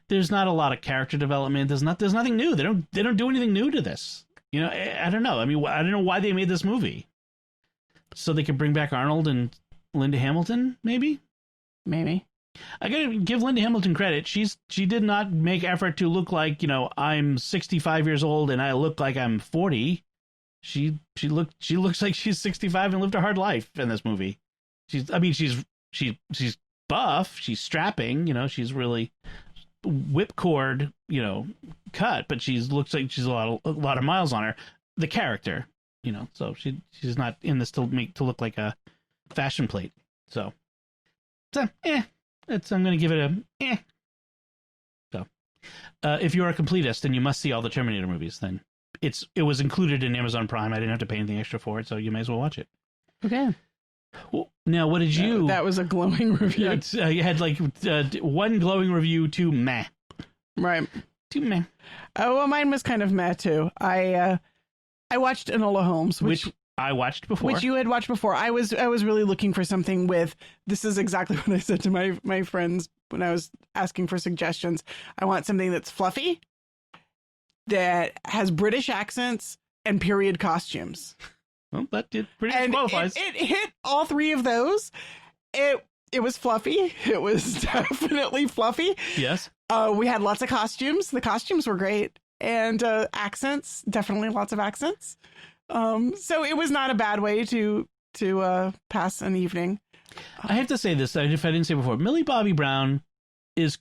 There's not a lot of character development. There's nothing new. They don't do anything new to this. You know, I don't know. I mean, I don't know why they made this movie. So they could bring back Arnold and Linda Hamilton, maybe. I gotta give Linda Hamilton credit. She did not make effort to look like, you know, I'm 65 years old and I look like I'm 40. She looks like she's 65 and lived a hard life in this movie. She's buff, she's strapping, you know, she's really whipcord, you know, cut, but she looks like she's a lot of miles on her. The character, you know, so she's not in this to look like a fashion plate. So I'm going to give it a So if you're a completist and you must see all the Terminator movies, then it was included in Amazon Prime. I didn't have to pay anything extra for it, so you may as well watch it. Okay. Well, now, what did you... That was a glowing review. You had like one glowing review, 2 meh. Right. 2 meh. Oh, well, mine was kind of meh, too. I watched Enola Holmes, which I watched before. Which you had watched before. I was really looking for something with... This is exactly what I said to my friends when I was asking for suggestions. I want something that's fluffy, that has British accents, and period costumes. Well, that did pretty much qualifies. It hit all three of those. It was fluffy. It was definitely fluffy. Yes. We had lots of costumes. The costumes were great. And accents, definitely lots of accents. So it was not a bad way to pass an evening. I have to say this, if I didn't say before, Millie Bobby Brown is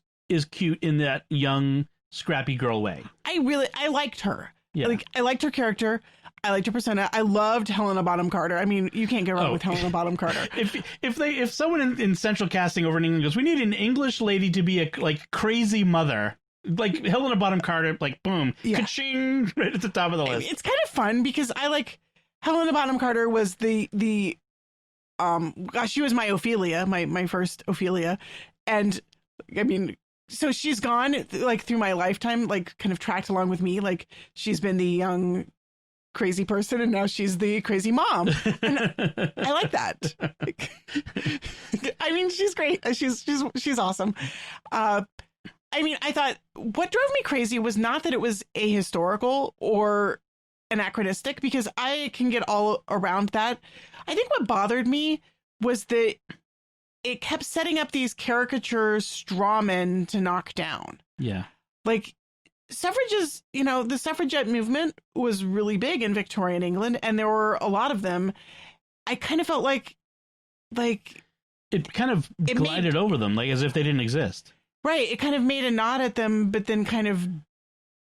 cute in that young, scrappy girl way. I liked her. Yeah. Like, I liked her character. I liked her persona. I loved Helena Bonham Carter. I mean, you can't get wrong with Helena Bonham Carter. If someone in central casting over in England goes, we need an English lady to be a like crazy mother, like Helena Bonham Carter, like boom, ka-ching, right at the top of the list. It's kind of fun because I like Helena Bonham Carter was she was my Ophelia, my first Ophelia, and I mean. So she's gone like through my lifetime, like kind of tracked along with me. Like she's been the young crazy person and now she's the crazy mom. And I like that. I mean, she's great. She's awesome. I mean, I thought what drove me crazy was not that it was ahistorical or anachronistic, because I can get all around that. I think what bothered me was that it kept setting up these caricature strawmen to knock down. Yeah. Like suffrages, you know, the suffragette movement was really big in Victorian England, and there were a lot of them. I kind of felt like it kind of glided over them, like as if they didn't exist. Right. It kind of made a nod at them, but then kind of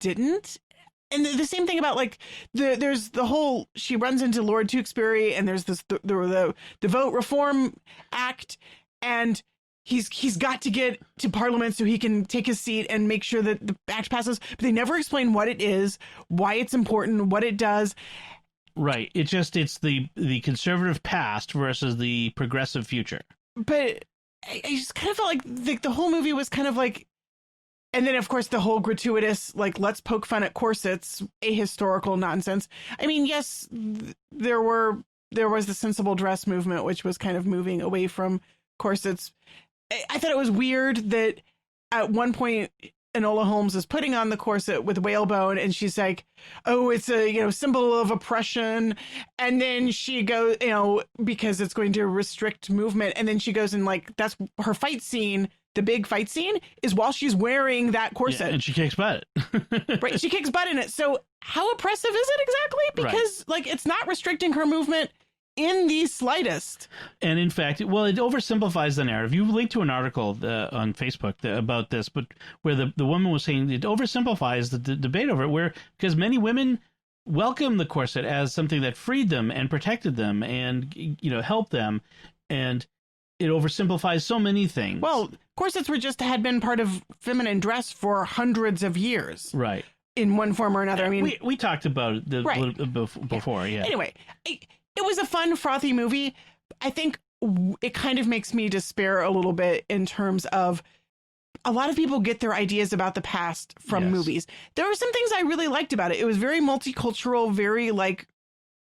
didn't. and the same thing about like there's the whole, she runs into Lord Tewksbury, and there's this the Vote Reform Act, and he's got to get to Parliament so he can take his seat and make sure that the act passes, but they never explain what it is, why it's important, what it does. Right. It's the conservative past versus the progressive future. But I just kind of felt like the whole movie was kind of like, and then of course the whole gratuitous, like, let's poke fun at corsets, ahistorical nonsense. I mean, yes, there was the sensible dress movement, which was kind of moving away from corsets. I thought it was weird that at one point Enola Holmes is putting on the corset with whalebone, and she's like, oh, it's a, symbol of oppression. And then she goes, because it's going to restrict movement. And then she goes and, like, that's her fight scene. The big fight scene is while she's wearing that corset. Yeah, and she kicks butt. Right. She kicks butt in it. So how oppressive is it exactly? Because like, it's not restricting her movement in the slightest. And in fact, well, it oversimplifies the narrative. You linked to an article on Facebook about this, but where the woman was saying it oversimplifies the debate over it, because many women welcome the corset as something that freed them and protected them and, helped them. And it oversimplifies so many things. Well, corsets had been part of feminine dress for hundreds of years. Right. In one form or another. I mean, we talked about it before. Yeah. Anyway, it was a fun, frothy movie. I think it kind of makes me despair a little bit in terms of a lot of people get their ideas about the past from movies. There were some things I really liked about it. It was very multicultural, very like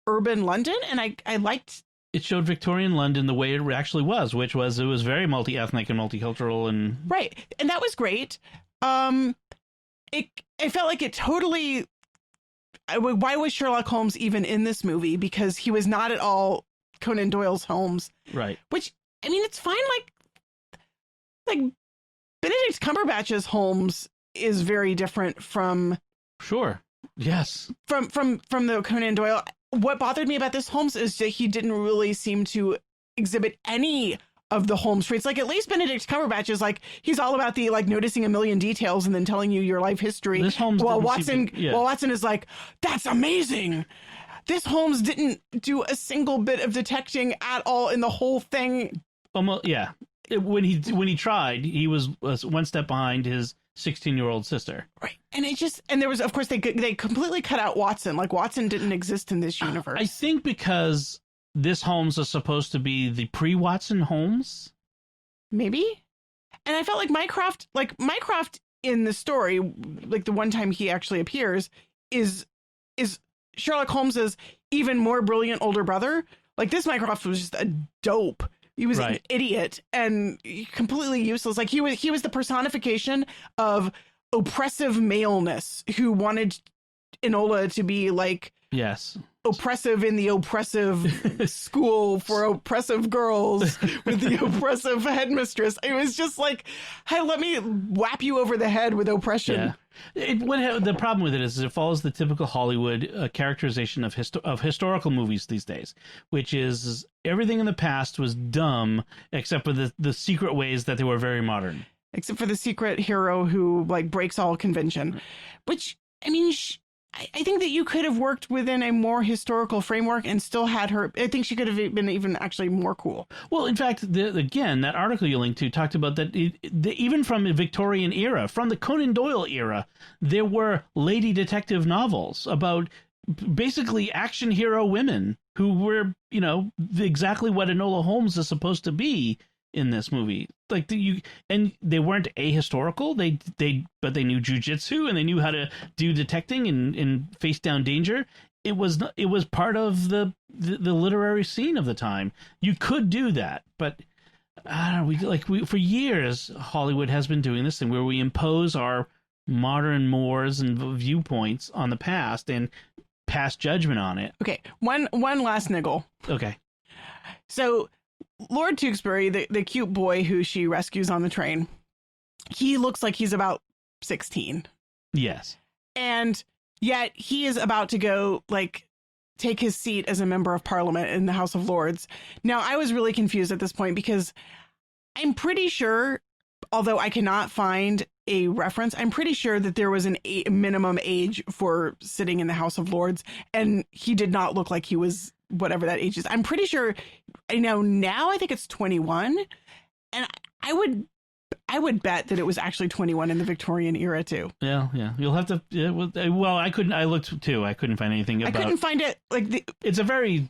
urban London. And I liked. It showed Victorian London the way it actually was, which was, it was very multi-ethnic and multicultural. And right. And that was great. It felt like it totally. Why was Sherlock Holmes even in this movie? Because he was not at all Conan Doyle's Holmes. Right. Which, I mean, it's fine. Like Benedict Cumberbatch's Holmes is very different from. Sure. Yes. From the Conan Doyle. What bothered me about this Holmes is that he didn't really seem to exhibit any of the Holmes traits. Like, at least Benedict Cumberbatch is like, he's all about the like noticing a million details and then telling you your life history. This Holmes while Watson is like, that's amazing. This Holmes didn't do a single bit of detecting at all in the whole thing. Almost, yeah. When he tried, he was one step behind his 16-year-old sister. Right. And there was, of course, they completely cut out Watson. Like, Watson didn't exist in this universe. I think because this Holmes is supposed to be the pre-Watson Holmes. Maybe. And I felt like Mycroft in the story, like the one time he actually appears, is Sherlock Holmes's even more brilliant older brother. Like, this Mycroft was just a dope. He was an idiot and completely useless. Like, he was the personification of oppressive maleness who wanted Enola to be like, yes, oppressive in the oppressive school for oppressive girls with the oppressive headmistress. It was just like, hey, let me whap you over the head with oppression. Yeah. The problem with it is it follows the typical Hollywood characterization of historical movies these days, which is everything in the past was dumb except for the secret ways that they were very modern. Except for the secret hero who like breaks all convention, which, I mean, I think that you could have worked within a more historical framework and still had her. I think she could have been even actually more cool. Well, in fact, again, that article you linked to talked about that even from the Victorian era, from the Conan Doyle era, there were lady detective novels about basically action hero women who were, exactly what Enola Holmes is supposed to be in this movie. Like, and they weren't ahistorical. But they knew jujitsu and they knew how to do detecting and face down danger. It was part of the literary scene of the time. You could do that, but I don't know. For years, Hollywood has been doing this thing where we impose our modern mores and viewpoints on the past and pass judgment on it. Okay, one last niggle. Okay, so Lord Tewksbury, the cute boy who she rescues on the train, he looks like he's about 16. Yes. And yet he is about to go, like, take his seat as a member of Parliament in the House of Lords. Now, I was really confused at this point because I'm pretty sure, although I cannot find a reference. I'm pretty sure that there was a minimum age for sitting in the House of Lords, and he did not look like he was whatever that age is. I'm pretty sure, I know now I think it's 21, and I would bet that it was actually 21 in the Victorian era too. Yeah. You'll have to. Yeah, well, I looked too. I couldn't find anything about. I couldn't find it. Like that's a very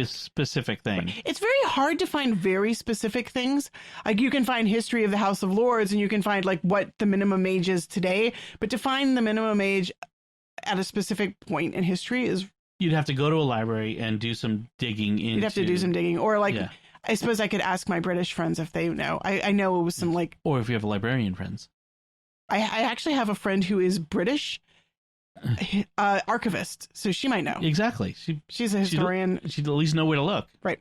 specific thing. It's very hard to find very specific things. Like you can find history of the House of Lords, and you can find like what the minimum age is today. But to find the minimum age at a specific point in history is. You'd have to go to a library and do some digging. You'd have to do some digging, or like. Yeah. I suppose I could ask my British friends if they know. I know it was some like... Or if you have librarian friends. I actually have a friend who is British archivist, so she might know. Exactly. She's a historian. She'd at least know where to look. Right.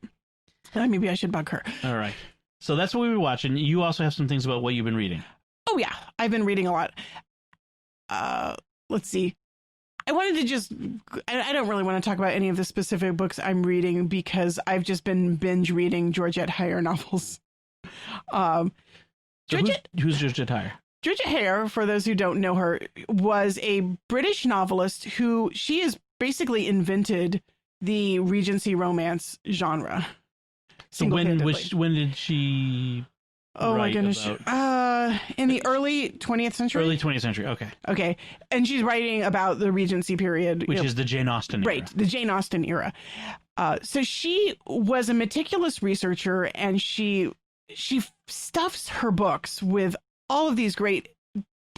Maybe I should bug her. All right. So that's what we were watching. You also have some things about what you've been reading. Oh, yeah. I've been reading a lot. Let's see. I wanted to just, I don't really want to talk about any of the specific books I'm reading because I've just been binge reading Georgette Heyer novels. Who's Georgette Heyer? Georgette Heyer, for those who don't know her, was a British novelist who she has basically invented the Regency romance genre. So when did she... Oh my goodness. In the early 20th century? Early 20th century, okay. Okay. And she's writing about the Regency period. Which is the Jane Austen era. Right, the Jane Austen era. So she was a meticulous researcher, and she stuffs her books with all of these great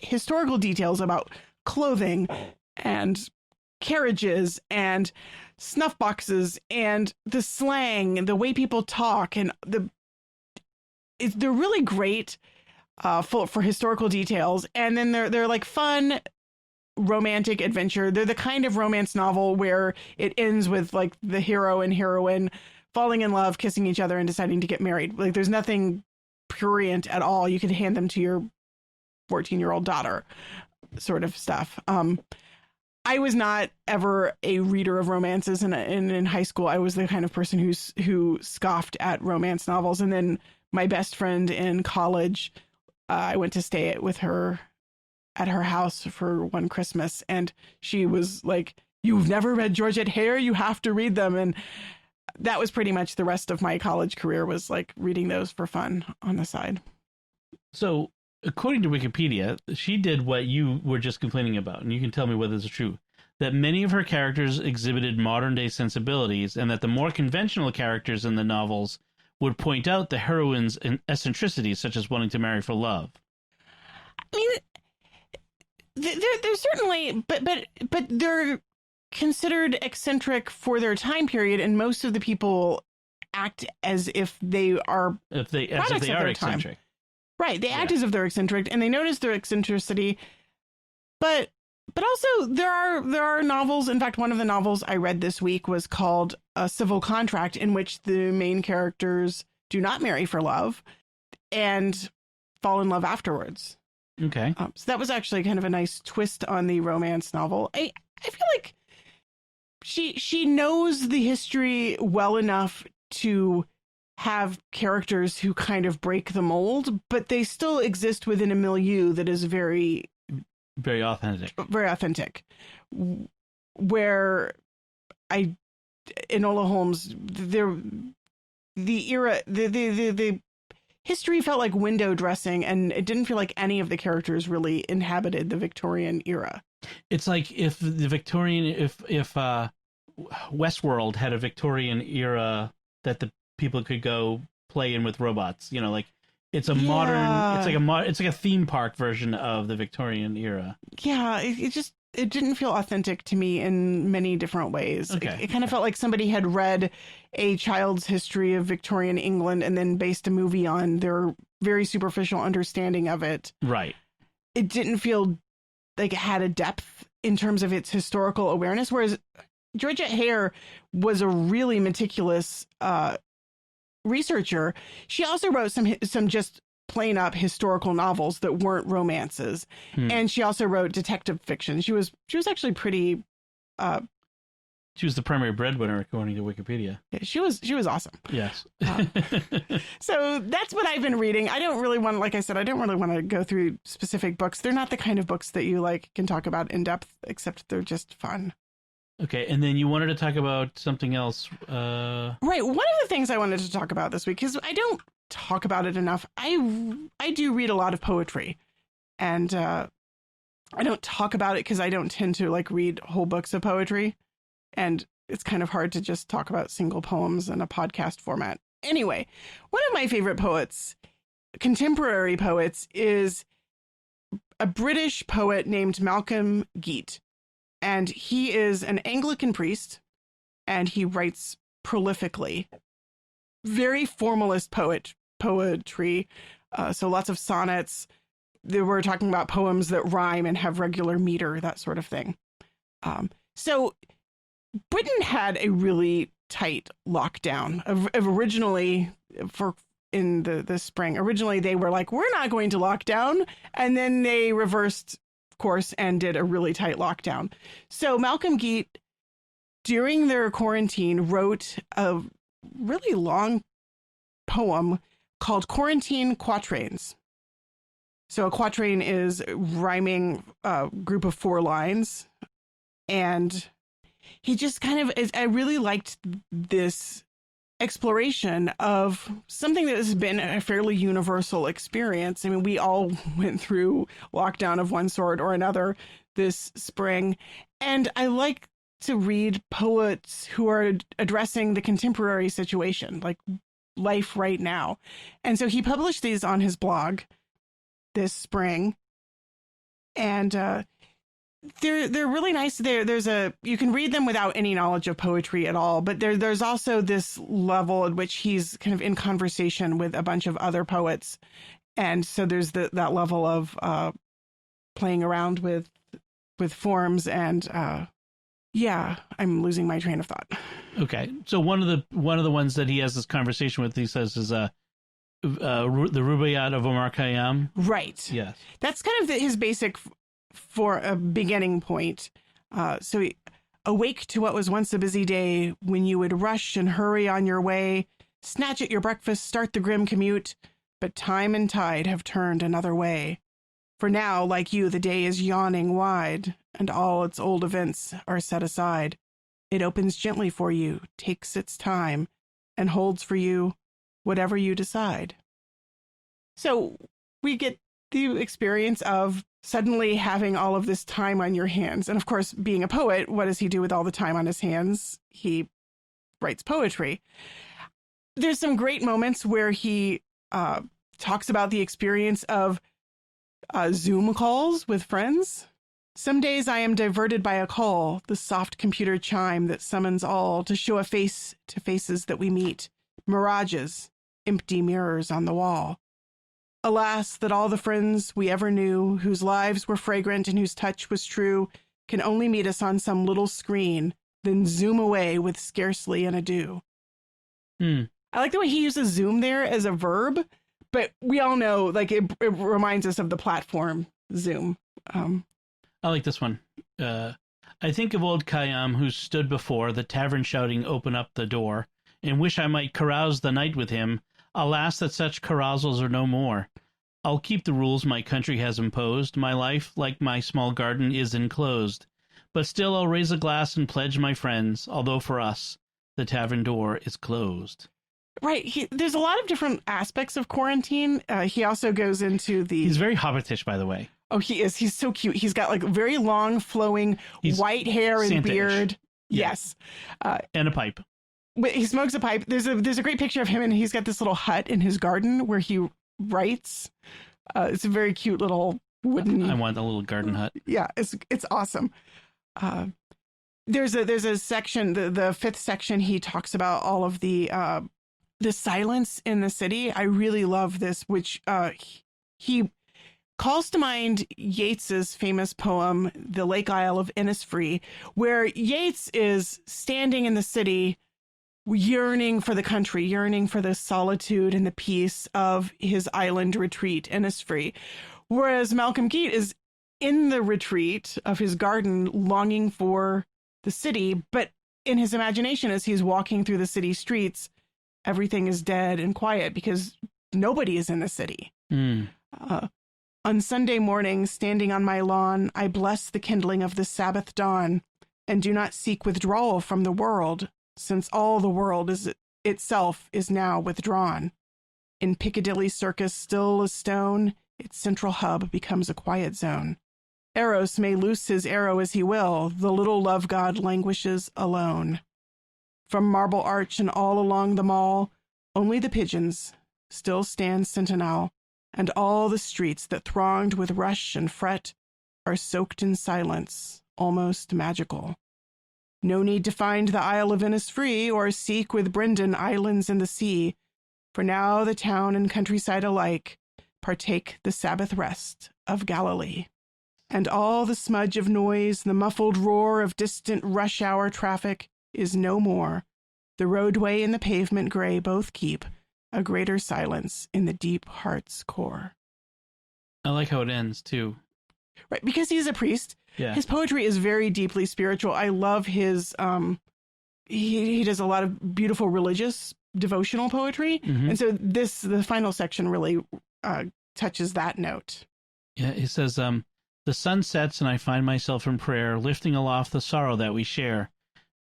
historical details about clothing and carriages and snuff boxes and the slang and the way people talk, and they're really great for historical details, and then they're like fun romantic adventure. They're the kind of romance novel where it ends with like the hero and heroine falling in love, kissing each other, and deciding to get married. Like there's nothing prurient at all. You could hand them to your 14-year-old daughter, sort of stuff. I was not ever a reader of romances, and in high school I was the kind of person who scoffed at romance novels, and then my best friend in college, I went to stay with her at her house for one Christmas, and she was like, "You've never read Georgette Heyer? You have to read them." And that was pretty much the rest of my college career, was like reading those for fun on the side. So, according to Wikipedia, she did what you were just complaining about, and you can tell me whether this is true, that many of her characters exhibited modern-day sensibilities, and that the more conventional characters in the novels would point out the heroine's eccentricities, such as wanting to marry for love. I mean, they're certainly, but they're considered eccentric for their time period, and most of the people act as if they are eccentric. Right, they act as if they're eccentric, and they notice their eccentricity, but also there are novels. In fact, one of the novels I read this week was called A Civil Contract, in which the main characters do not marry for love and fall in love afterwards. Okay. So that was actually kind of a nice twist on the romance novel. I feel like she knows the history well enough to have characters who kind of break the mold, but they still exist within a milieu that is very... Very authentic. Very authentic. Where Enola Holmes, the era, the history felt like window dressing, and it didn't feel like any of the characters really inhabited the Victorian era. It's like if Westworld had a Victorian era that the people could go play in with robots, you know, like it's a modern, it's like a theme park version of the Victorian era. Yeah, it didn't feel authentic to me in many different ways. Okay. It kind of felt like somebody had read a child's history of Victorian England and then based a movie on their very superficial understanding of it. Right. It didn't feel like it had a depth in terms of its historical awareness, whereas Georgette Heyer was a really meticulous researcher. She also wrote some just plain up historical novels that weren't romances, and she also wrote detective fiction. She was actually pretty She was the primary breadwinner, according to Wikipedia. Yeah, she was awesome. Yes. So that's what I've been reading. I don't really want, like I said, I don't really want to go through specific books. They're not the kind of books that you like can talk about in depth, except they're just fun. Okay, and then you wanted to talk about something else. Right. One of the things I wanted to talk about this week, because I don't talk about it enough. I do read a lot of poetry, and I don't talk about it because I don't tend to like read whole books of poetry, and it's kind of hard to just talk about single poems in a podcast format. Anyway, one of my favorite poets, contemporary poets, is a British poet named Malcolm Geat. And he is an Anglican priest, and he writes prolifically. Very formalist poetry, so lots of sonnets. We're talking about poems that rhyme and have regular meter, that sort of thing. So Britain had a really tight lockdown. Originally, in the spring, originally they were like, we're not going to lock down, and then they reversed course and did a really tight lockdown. So Malcolm Geat, during their quarantine, wrote a really long poem called Quatrains. So a quatrain is a rhyming group of 4 lines. And he just kind of is, I really liked this exploration of something that has been a fairly universal experience. I mean, we all went through lockdown of one sort or another this spring. And I like to read poets who are addressing the contemporary situation, like life right now. And so he published these on his blog this spring. And they're really nice. You can read them without any knowledge of poetry at all, but there's also this level at which he's kind of in conversation with a bunch of other poets, and so there's that level of playing around with forms, and I'm losing my train of thought. Okay, so one of the ones that he has this conversation with, he says, is the Rubaiyat of Omar Khayyam. Right. Yes. That's kind of his basic for a beginning point. So he, awake to what was once a busy day, when you would rush and hurry on your way, snatch at your breakfast, start the grim commute, but time and tide have turned another way. For now, like you, the day is yawning wide, and all its old events are set aside. It opens gently for you, takes its time, and holds for you whatever you decide. So we get the experience of suddenly having all of this time on your hands. And of course, being a poet, what does he do with all the time on his hands? He writes poetry. There's some great moments where he talks about the experience of Zoom calls with friends. Some days I am diverted by a call, the soft computer chime that summons all to show a face to faces that we meet, mirages, empty mirrors on the wall. Alas, that all the friends we ever knew, whose lives were fragrant and whose touch was true, can only meet us on some little screen, then zoom away with scarcely an adieu. I like the way he uses zoom there as a verb, but we all know, like, it reminds us of the platform Zoom. I like this one. I think of old Khayyam, who stood before the tavern shouting, "Open up the door," and wish I might carouse the night with him. Alas, that such carousals are no more. I'll keep the rules my country has imposed. My life, like my small garden, is enclosed. But still I'll raise a glass and pledge my friends, although for us the tavern door is closed. Right. There's a lot of different aspects of quarantine. He also goes into the... He's very hobbitish, by the way. Oh, he is. He's so cute. He's got like very long, flowing white hair and Santa-ish. beard. Yeah. Yes. And a pipe. He smokes a pipe. There's a great picture of him, and he's got this little hut in his garden where he writes. It's a very cute little wooden... I want a little garden hut. Yeah, it's awesome. There's a section, the fifth section, he talks about all of the silence in the city. I really love this, which he calls to mind Yeats's famous poem, The Lake Isle of Innisfree, where Yeats is standing in the city, yearning for the country, yearning for the solitude and the peace of his island retreat, Innisfree. Whereas Malcolm Geat is in the retreat of his garden, longing for the city, but in his imagination, as he's walking through the city streets, everything is dead and quiet because nobody is in the city. On Sunday morning, standing on my lawn, I bless the kindling of the Sabbath dawn and do not seek withdrawal from the world, since all the world itself is now withdrawn. In Piccadilly Circus, still as stone, its central hub becomes a quiet zone. Eros may loose his arrow as he will, the little love god languishes alone. From Marble Arch and all along the mall, only the pigeons still stand sentinel, and all the streets that thronged with rush and fret are soaked in silence, almost magical. No need to find the Isle of Innisfree or seek with Brendan islands in the sea, for now the town and countryside alike partake the Sabbath rest of Galilee. And all the smudge of noise, the muffled roar of distant rush hour traffic is no more. The roadway and the pavement gray both keep a greater silence in the deep heart's core. I like how it ends, too. Right, because he's a priest. Yeah. His poetry is very deeply spiritual. I love his, he does a lot of beautiful religious devotional poetry. And so the final section really touches that note. Yeah, it says, the sun sets and I find myself in prayer, lifting aloft the sorrow that we share.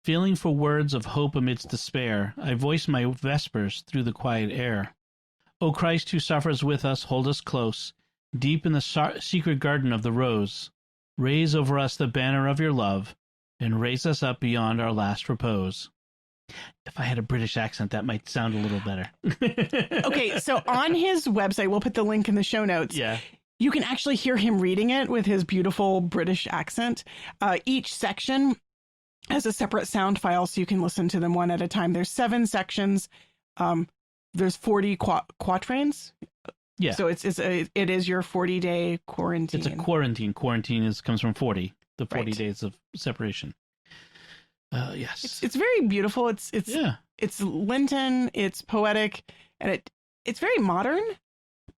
Feeling for words of hope amidst despair, I voice my vespers through the quiet air. O Christ who suffers with us, hold us close, deep in the secret garden of the rose. Raise over us the banner of your love, and raise us up beyond our last repose. If I had a British accent, that might sound a little better. Okay, so on his website, we'll put the link in the show notes. Yeah. You can actually hear him reading it with his beautiful British accent. Each section has a separate sound file, so you can listen to them one at a time. There's 7 sections. There's 40 quatrains. Yeah. So it is your 40-day quarantine. It's a quarantine. Quarantine comes from 40, the 40 Right. days of separation. Yes. It's very beautiful. It's Lenten. It's poetic, and it's very modern,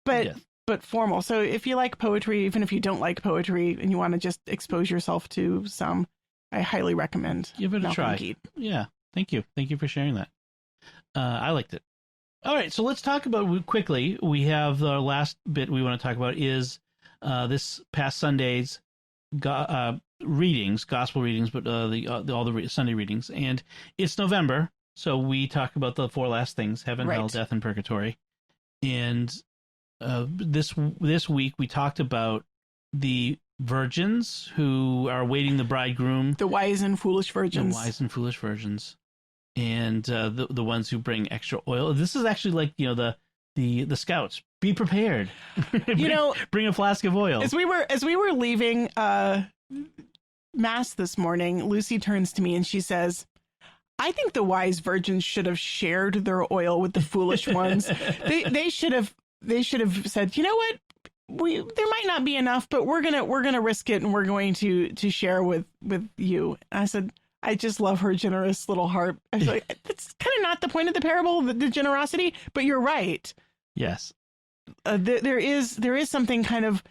but formal. So if you like poetry, even if you don't like poetry, and you want to just expose yourself to some, I highly recommend. Give it a Malcolm try. Keat. Yeah. Thank you. Thank you for sharing that. I liked it. All right. So let's talk about quickly. We have the last bit we want to talk about is this past Sunday's readings, gospel readings, but all the Sunday readings. And it's November. So we talk about the 4 last things: heaven, hell, death, and purgatory. And this week we talked about the virgins who are awaiting the bridegroom, the wise and foolish virgins, and the ones who bring extra oil. This is actually like the scouts. Be prepared. Bring a flask of oil. As we were leaving mass this morning, Lucy turns to me and she says, I think the wise virgins should have shared their oil with the foolish ones. They should have said, you know what? There might not be enough, but we're gonna risk it, and we're going to share with you. And I said, I just love her generous little heart. I was like, that's kind of not the point of the parable, the generosity, but you're right. Yes, there is something kind of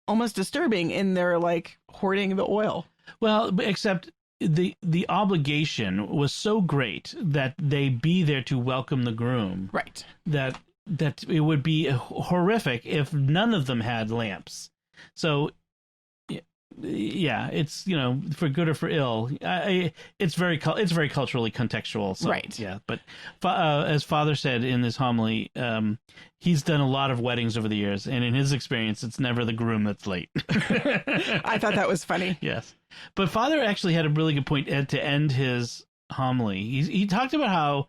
almost disturbing in their like hoarding the oil. Well, except the obligation was so great that they be there to welcome the groom. Right. That it would be horrific if none of them had lamps. So, yeah, it's for good or for ill. It's very culturally contextual. So, right. Yeah, but as Father said in this homily, he's done a lot of weddings over the years, and in his experience, it's never the groom that's late. I thought that was funny. Yes, but Father actually had a really good point to end his homily. He talked about how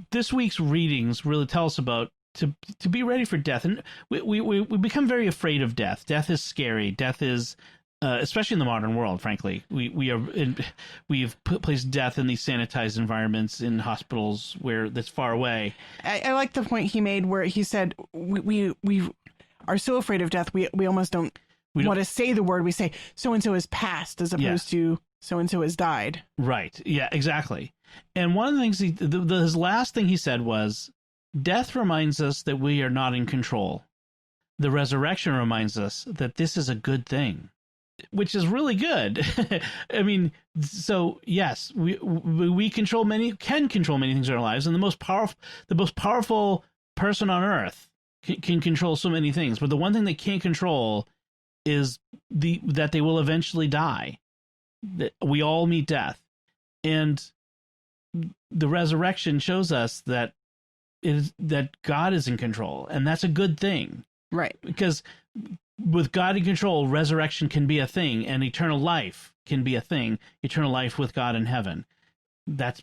this week's readings really tell us about to be ready for death, and we become very afraid of death. Death is scary. Death is especially in the modern world. Frankly, we've placed death in these sanitized environments in hospitals where that's far away. I like the point he made where he said we are so afraid of death we almost don't want to say the word. We say so and so has passed as opposed to so and so has died. Right. Yeah. Exactly. And one of the things his last thing he said was, death reminds us that we are not in control. The resurrection reminds us that this is a good thing. which is really good. I mean, so yes, we can control many things in our lives, and the most powerful person on earth can control so many things. But the one thing they can't control is that they will eventually die. That we all meet death, and the resurrection shows us that God is in control, and that's a good thing, right? Because with God in control, resurrection can be a thing, and eternal life can be a thing. Eternal life with God in heaven. That's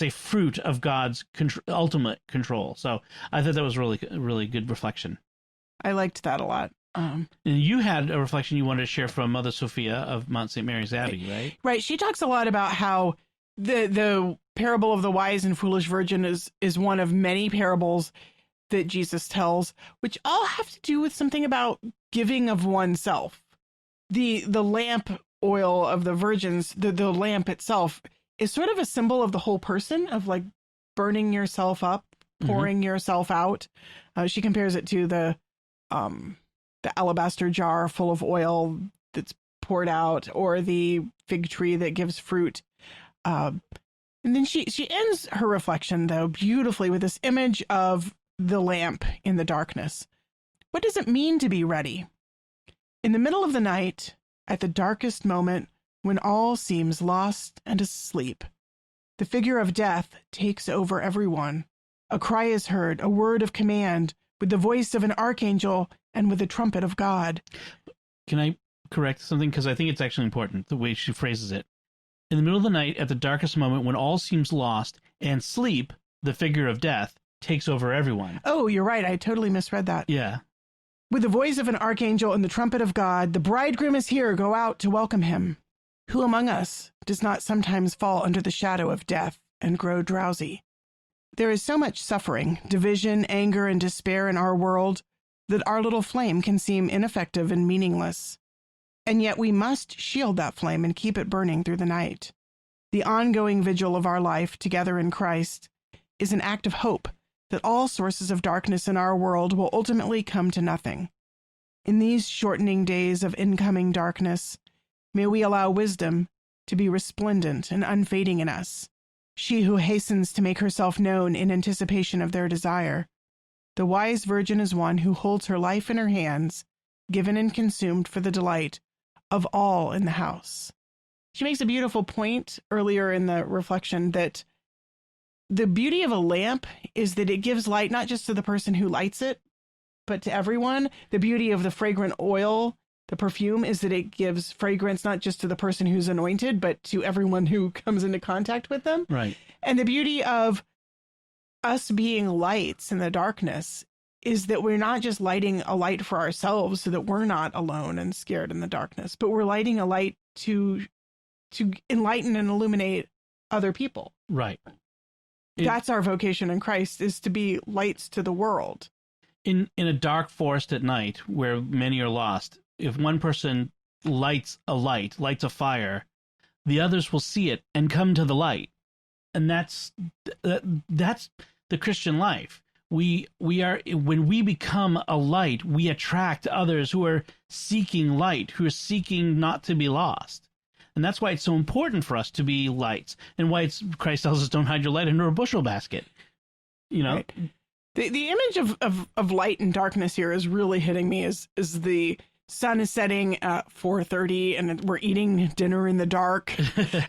a fruit of God's ultimate control. So I thought that was really good reflection. I liked that a lot. And you had a reflection you wanted to share from Mother Sophia of Mount St. Mary's Abbey, right? Right. She talks a lot about how the parable of the wise and foolish virgin is one of many parables that Jesus tells, which all have to do with something about giving of oneself. The lamp oil of the virgins, the lamp itself, is sort of a symbol of the whole person, of like burning yourself up, pouring yourself out. She compares it to the alabaster jar full of oil that's poured out, or the fig tree that gives fruit. And then she ends her reflection, though, beautifully with this image of the lamp in the darkness. What does it mean to be ready? In the middle of the night, at the darkest moment, when all seems lost and asleep, the figure of death takes over everyone. A cry is heard, a word of command, with the voice of an archangel and with the trumpet of God. Can I correct something? Because I think it's actually important, the way she phrases it. In the middle of the night, at the darkest moment, when all seems lost and sleep, the figure of death takes over everyone. Oh, you're right. I totally misread that. Yeah. With the voice of an archangel and the trumpet of God, the bridegroom is here. Go out to welcome him. Who among us does not sometimes fall under the shadow of death and grow drowsy? There is so much suffering, division, anger, and despair in our world that our little flame can seem ineffective and meaningless. And yet we must shield that flame and keep it burning through the night. The ongoing vigil of our life together in Christ is an act of hope that all sources of darkness in our world will ultimately come to nothing. In these shortening days of incoming darkness, may we allow wisdom to be resplendent and unfading in us, she who hastens to make herself known in anticipation of their desire. The wise virgin is one who holds her life in her hands, given and consumed for the delight of all in the house. She makes a beautiful point earlier in the reflection that the beauty of a lamp is that it gives light not just to the person who lights it, but to everyone. The beauty of the fragrant oil, the perfume, is that it gives fragrance not just to the person who's anointed, but to everyone who comes into contact with them. Right. And the beauty of us being lights in the darkness is that we're not just lighting a light for ourselves so that we're not alone and scared in the darkness, but we're lighting a light to enlighten and illuminate other people. Right. That's our vocation in Christ, is to be lights to the world. In a dark forest at night where many are lost, if one person lights a fire, the others will see it and come to the light. And that's the Christian life. We are, when we become a light, we attract others who are seeking light, who are seeking not to be lost. And that's why it's so important for us to be lights, and why Christ tells us, don't hide your light under a bushel basket. You know, right. The image of light and darkness here is really hitting me. Is the sun is setting at 4:30 and we're eating dinner in the dark,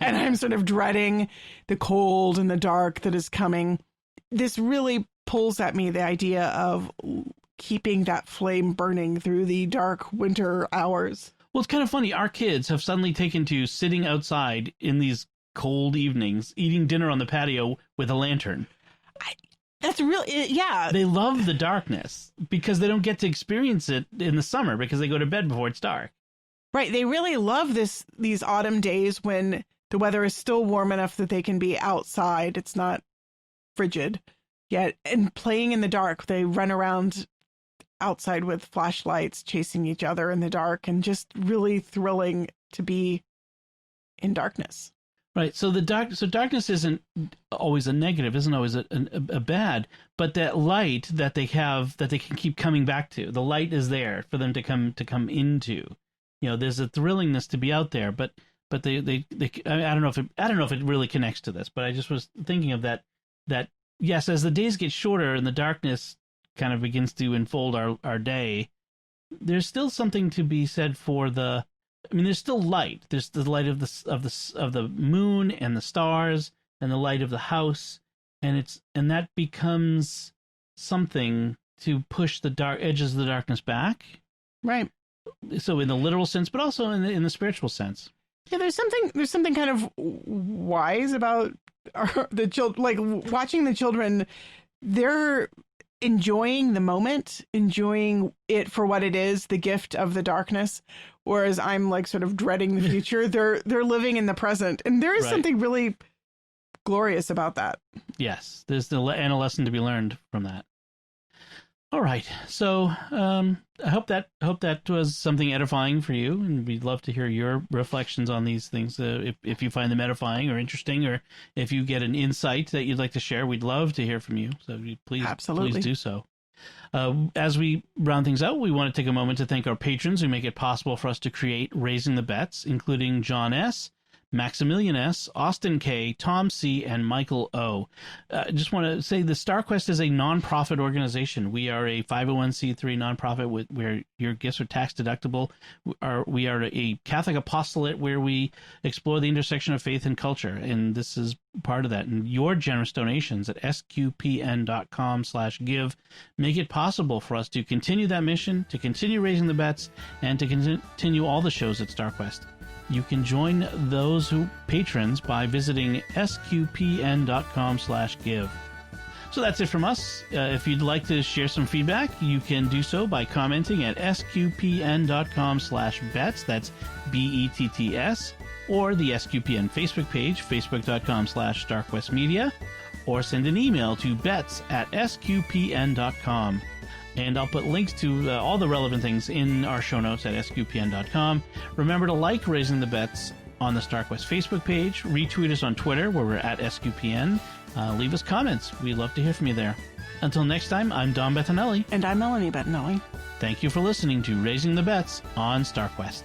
and I'm sort of dreading the cold and the dark that is coming. This really pulls at me the idea of keeping that flame burning through the dark winter hours. Well, it's kind of funny. Our kids have suddenly taken to sitting outside in these cold evenings, eating dinner on the patio with a lantern. That's really, yeah. They love the darkness because they don't get to experience it in the summer because they go to bed before it's dark. Right. They really love these autumn days when the weather is still warm enough that they can be outside. It's not frigid yet. And playing in the dark, they run around outside with flashlights, chasing each other in the dark, and just really thrilling to be in darkness. Right. So darkness isn't always a negative, isn't always a bad, but that light that they have, that they can keep coming back to, the light is there for them to come into. there's a thrillingness to be out there, but they I don't know if it really connects to this, but I just was thinking of that yes, as the days get shorter and the darkness kind of begins to enfold our day, there's still something to be said for there's still light. There's the light of the moon and the stars and the light of the house, and that becomes something to push the dark edges of the darkness back. Right. So in the literal sense, but also in the spiritual sense. Yeah, there's something kind of wise about the children, like watching the children. They're enjoying the moment, enjoying it for what it is, the gift of the darkness. Whereas I'm like sort of dreading the future. They're living in the present, and there is something really glorious about that. Yes, there's and a lesson to be learned from that. All right, so I hope that was something edifying for you, and we'd love to hear your reflections on these things. If you find them edifying or interesting, or if you get an insight that you'd like to share, we'd love to hear from you. So please do so. As we round things out, we want to take a moment to thank our patrons who make it possible for us to create Raising the Bets, including John S., Maximilian S., Austin K., Tom C., and Michael O. I just want to say the StarQuest is a nonprofit organization. We are a 501c3 nonprofit where your gifts are tax deductible. We are a Catholic apostolate where we explore the intersection of faith and culture, and this is part of that. And your generous donations at sqpn.com/give make it possible for us to continue that mission, to continue raising the bets, and to continue all the shows at StarQuest. You can join those patrons by visiting sqpn.com/give. So that's it from us. If you'd like to share some feedback, you can do so by commenting at sqpn.com/bets. That's BETTS, or the SQPN Facebook page, facebook.com/StarQuestMedia, or send an email to bets@sqpn.com. And I'll put links to all the relevant things in our show notes at sqpn.com. Remember to like Raising the Bets on the StarQuest Facebook page. Retweet us on Twitter, where we're at SQPN. Leave us comments. We'd love to hear from you there. Until next time, I'm Don Bettinelli. And I'm Melanie Bettinelli. Thank you for listening to Raising the Bets on StarQuest.